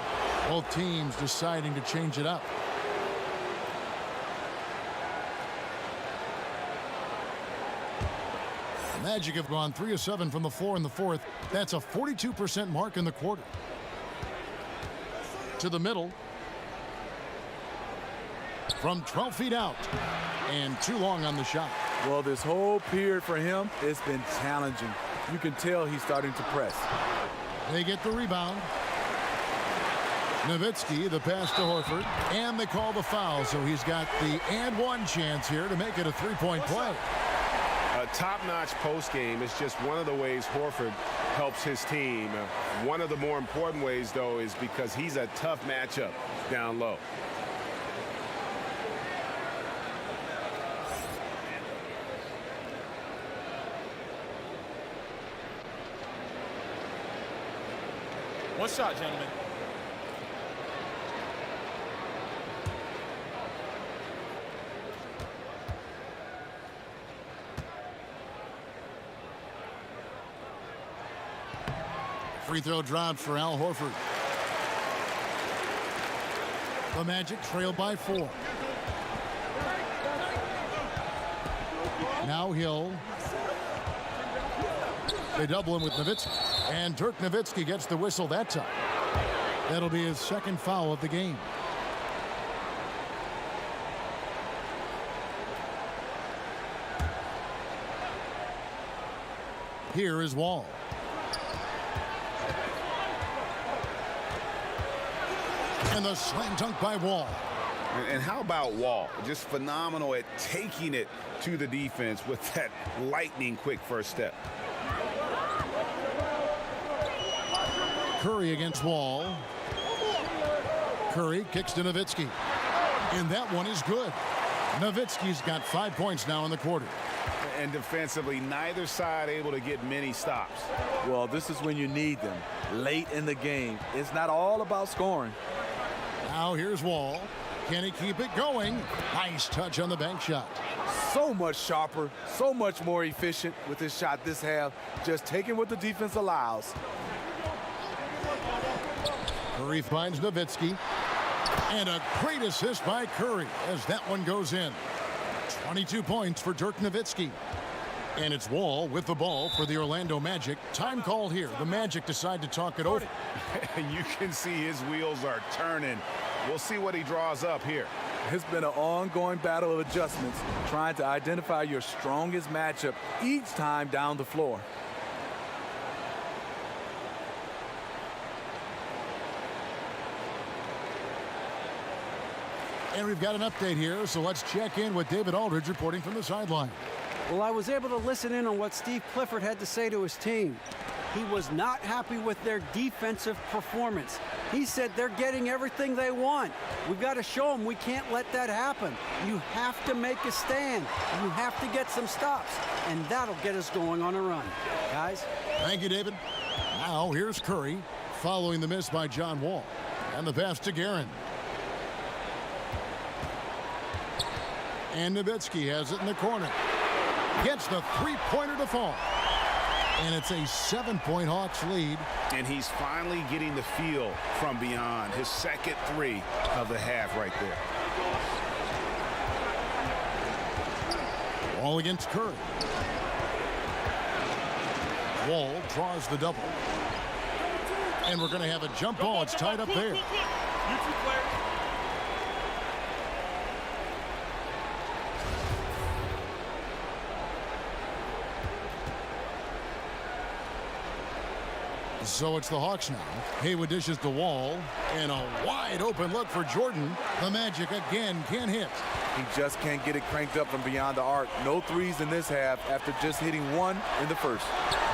Both teams deciding to change it up. Magic have gone 3 of 7 from the floor in the 4th. That's a 42% mark in the quarter. To the middle. from 12 feet out. And too long on the shot. Well, this whole period for him, it's been challenging. You can tell he's starting to press. They get the rebound. Nowitzki, the pass to Horford, and they call the foul, so he's got the and one chance here to make it a three-point play. A top-notch post game is just one of the ways Horford helps his team. One of the more important ways, though, is because he's a tough matchup down low. One shot, gentlemen. Free throw dropped for Al Horford. The Magic trail by 4. Now Hill. They double him with Nowitzki. And Dirk Nowitzki gets the whistle that time. That'll be his second foul of the game. Here is Wall. And the slam dunk by Wall. And how about Wall? Just phenomenal at taking it to the defense with that lightning quick first step. Curry against Wall. Curry kicks to Nowitzki. And that one is good. Nowitzki's got 5 points now in the quarter. And defensively, neither side able to get many stops. Well, this is when you need them. Late in the game. It's not all about scoring. Now here's Wall. Can he keep it going? Nice touch on the bank shot. So much sharper, so much more efficient with his shot this half. Just taking what the defense allows. Curry finds Nowitzki. And a great assist by Curry as that one goes in. 22 points for Dirk Nowitzki. And it's Wall with the ball for the Orlando Magic. Time called here. The Magic decide to talk it over. You can see his wheels are turning. We'll see what he draws up here. It's been an ongoing battle of adjustments, trying to identify your strongest matchup each time down the floor. And we've got an update here, so let's check in with David Aldridge reporting from the sideline. Well, I was able to listen in on what Steve Clifford had to say to his team. He was not happy with their defensive performance. He said they're getting everything they want. We've got to show them we can't let that happen. You have to make a stand. You have to get some stops, and that'll get us going on a run. Guys? Thank you, David. Now here's Curry following the miss by John Wall. And the pass to Guerin. And Nowitzki has it in the corner. Gets the three-pointer to fall. And it's a 7-point Hawks lead. And he's finally getting the feel from beyond. His second three of the half right there. Wall against Curry. Wall draws the double. And we're going to have a jump ball. It's tied up there. So it's the Hawks now. Haywood dishes the Wall. And a wide open look for Jordan. The Magic again can't hit. He just can't get it cranked up from beyond the arc. No threes in this half after just hitting one in the first.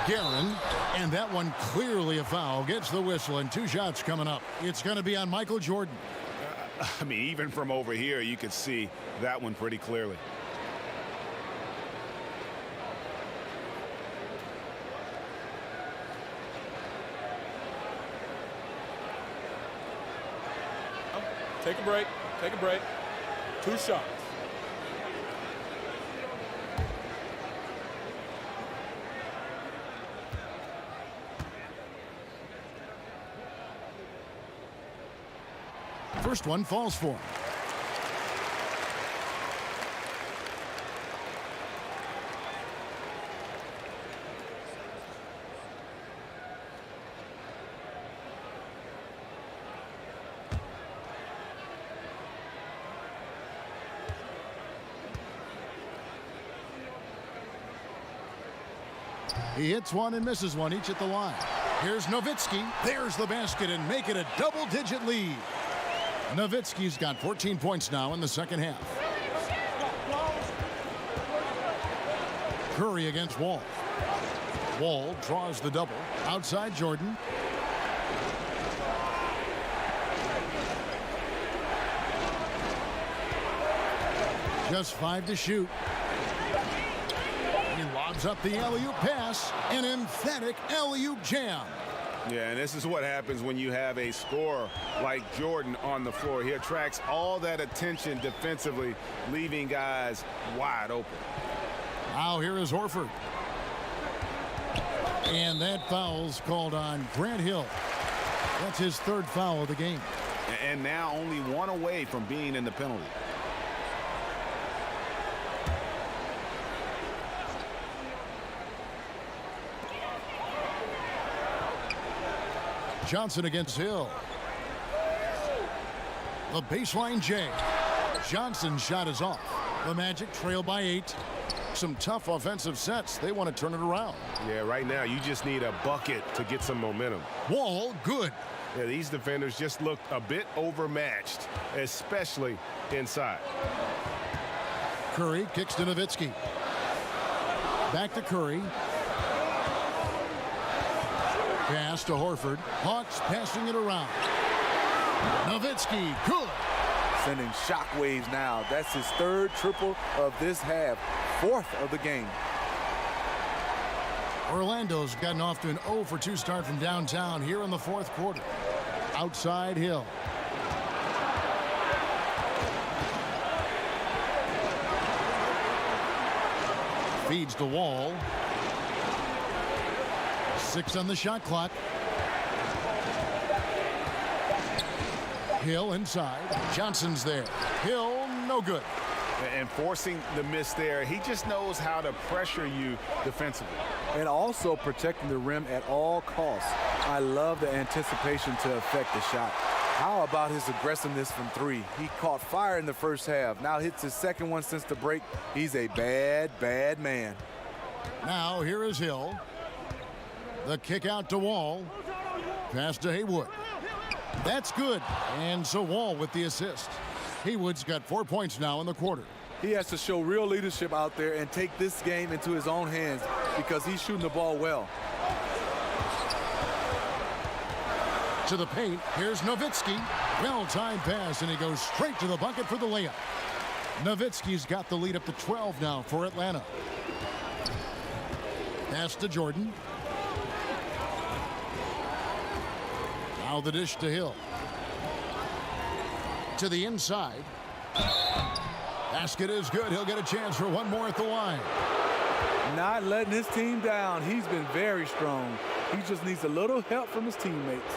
Guerin, and that one clearly a foul, gets the whistle, and 2 shots coming up. It's going to be on Michael Jordan. I mean, even from over here, you could see that one pretty clearly. Take a break. Take a break. 2 shots. First one falls for him. He hits one and misses one, each at the line. Here's Nowitzki. There's the basket and make it a double-digit lead. Nowitzki's got 14 points now in the second half. Curry against Wall. Wall draws the double. Outside Jordan. Just 5 to shoot. He lobs up the alley-oop pass. An emphatic alley-oop jam. Yeah, and this is what happens when you have a scorer like Jordan on the floor. He attracts all that attention defensively, leaving guys wide open. Now here is Horford. And that foul's called on Grant Hill. That's his 3rd foul of the game. And now only one away from being in the penalty. Johnson against Hill. The baseline J. Johnson's shot is off. The Magic trail by 8. Some tough offensive sets. They want to turn it around. Yeah, right now you just need a bucket to get some momentum. Wall, good. Yeah, these defenders just look a bit overmatched, especially inside. Curry kicks to Nowitzki. Back to Curry. Pass to Horford. Hawks passing it around. Nowitzki, good. Sending shockwaves now. That's his 3rd triple of this half. 4th of the game. Orlando's gotten off to an 0 for 2 start from downtown here in the 4th quarter. Outside Hill. Feeds to Wall. 6 on the shot clock. Hill inside. Johnson's there. Hill, no good. And forcing the miss there, he just knows how to pressure you defensively. And also protecting the rim at all costs. I love the anticipation to affect the shot. How about his aggressiveness from 3? He caught fire in the first half. Now hits his 2nd one since the break. He's a bad, bad man. Now here is Hill. The kick out to Wall. Pass to Haywood. That's good. And so Wall with the assist. Haywood's got 4 points now in the quarter. He has to show real leadership out there and take this game into his own hands because he's shooting the ball well. To the paint. Here's Nowitzki. Well-timed pass, and he goes straight to the bucket for the layup. Nowitzki's got the lead up to 12 now for Atlanta. Pass to Jordan. Now the dish to Hill. To the inside. Basket is good. He'll get a chance for one more at the line. Not letting his team down. He's been very strong. He just needs a little help from his teammates.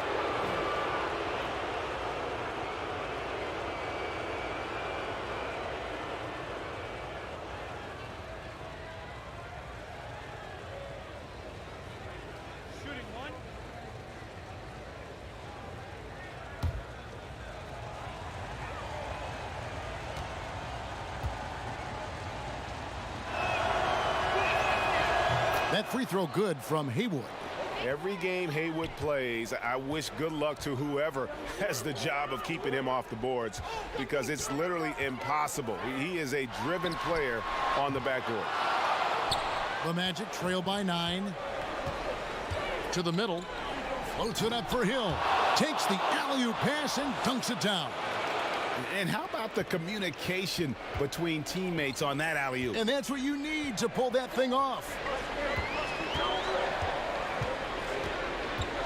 That free throw good from Haywood. Every game Haywood plays, I wish good luck to whoever has the job of keeping him off the boards because it's literally impossible. He is a driven player on the backboard. The Magic trail by 9. To the middle. Floats it up for Hill. Takes the alley-oop pass and dunks it down. And how about the communication between teammates on that alley-oop? And that's what you need to pull that thing off.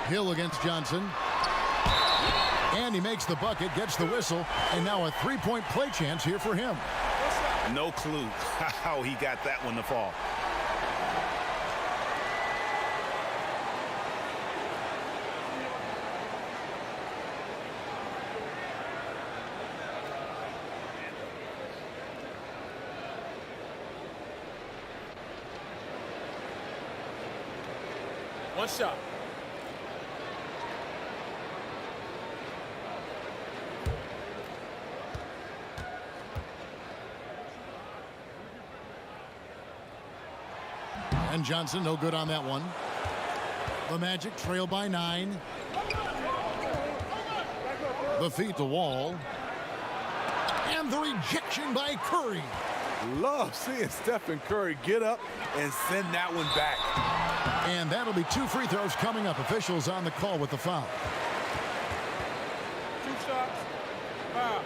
Hill against Johnson. And he makes the bucket, gets the whistle, and now a three-point play chance here for him. No clue how he got that one to fall. One shot. And Johnson no good on that one. The Magic trail by 9. The feed to Wall. And the rejection by Curry. Love seeing Steph and Curry get up and send that one back. And that'll be 2 free throws coming up. Officials on the call with the foul. 2 shots. Foul.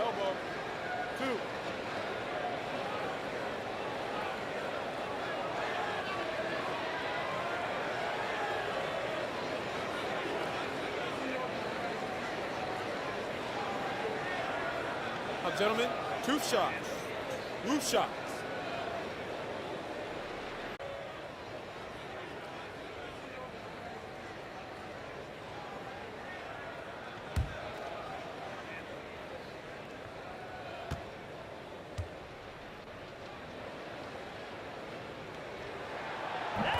Elbow. 2. Gentlemen, 2 shots. 2 shots.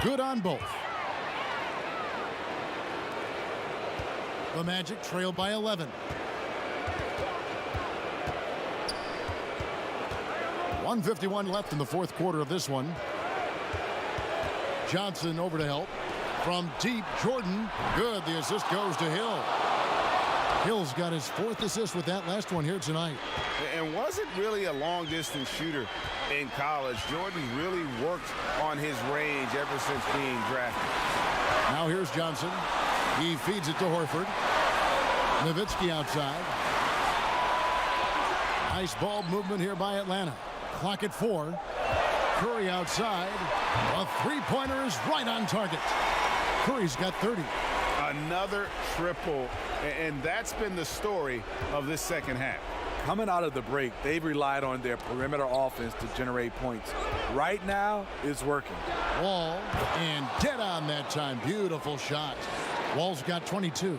Good on both. The Magic trail by 11. 1:51 left in the fourth quarter of this one. Johnson over to help. From deep, Jordan. Good. The assist goes to Hill. Hill's got his 4th assist with that last one here tonight. And wasn't really a long-distance shooter in college. Jordan really worked on his range ever since being drafted. Now here's Johnson. He feeds it to Horford. Nowitzki outside. Nice ball movement here by Atlanta. Clock at 4. Curry outside. A three-pointer is right on target. Curry's got 30. Another triple, and that's been the story of this second half. Coming out of the break, they've relied on their perimeter offense to generate points. Right now, it's working. Wall, and dead on that time. Beautiful shot. Wall's got 22.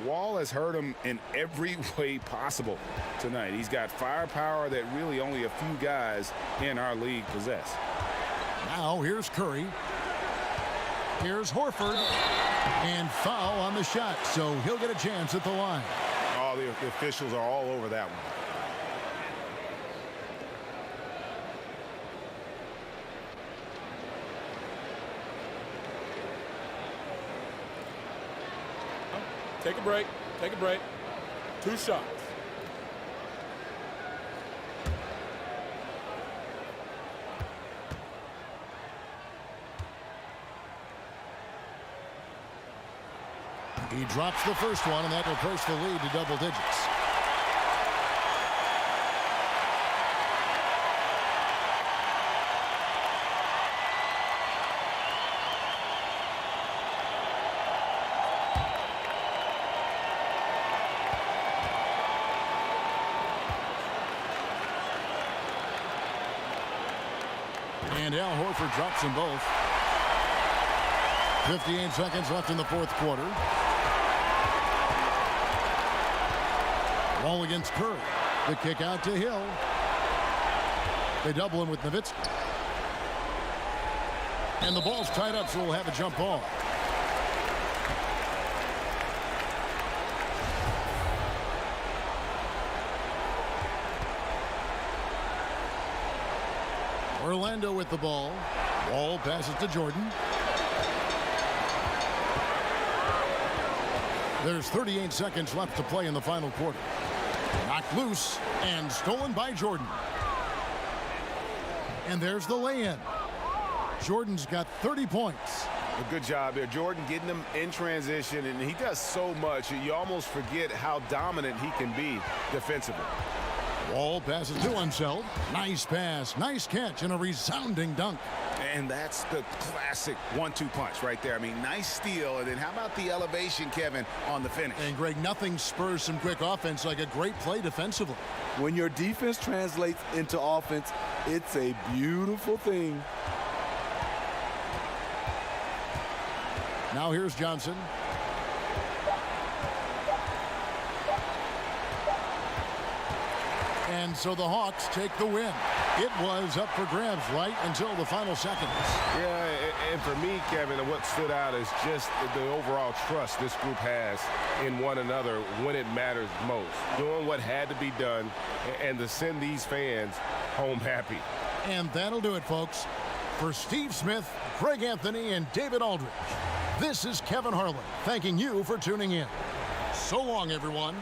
Wall has hurt him in every way possible tonight. He's got firepower that really only a few guys in our league possess. Now here's Curry. Here's Horford. And foul on the shot, so he'll get a chance at the line. Oh, the officials are all over that one. Take a break. Take a break. 2 shots. He drops the first one, and that will push the lead to double digits. And Al Horford drops them both. 58 seconds left in the fourth quarter. Wall against Curry. The kick out to Hill. They double him with Nowitzki. And the ball's tied up, so we'll have a jump ball. Orlando with the ball. Wall passes to Jordan. There's 38 seconds left to play in the final quarter. Knocked loose and stolen by Jordan. And there's the lay-in. Jordan's got 30 points. A good job there. Jordan getting them in transition, and he does so much. You almost forget how dominant he can be defensively. Wall passes to himself. Nice pass, nice catch, and a resounding dunk. And that's the classic 1-2 punch right there. I mean, nice steal. And then how about the elevation, Kevin, on the finish? And Greg, nothing spurs some quick offense like a great play defensively. When your defense translates into offense, it's a beautiful thing. Now here's Johnson. And so the Hawks take the win. It was up for grabs right until the final seconds. Yeah, and for me, Kevin, what stood out is just the overall trust this group has in one another when it matters most. Doing what had to be done and to send these fans home happy. And that'll do it, folks. For Steve Smith, Greg Anthony, and David Aldridge, this is Kevin Harlan thanking you for tuning in. So long, everyone.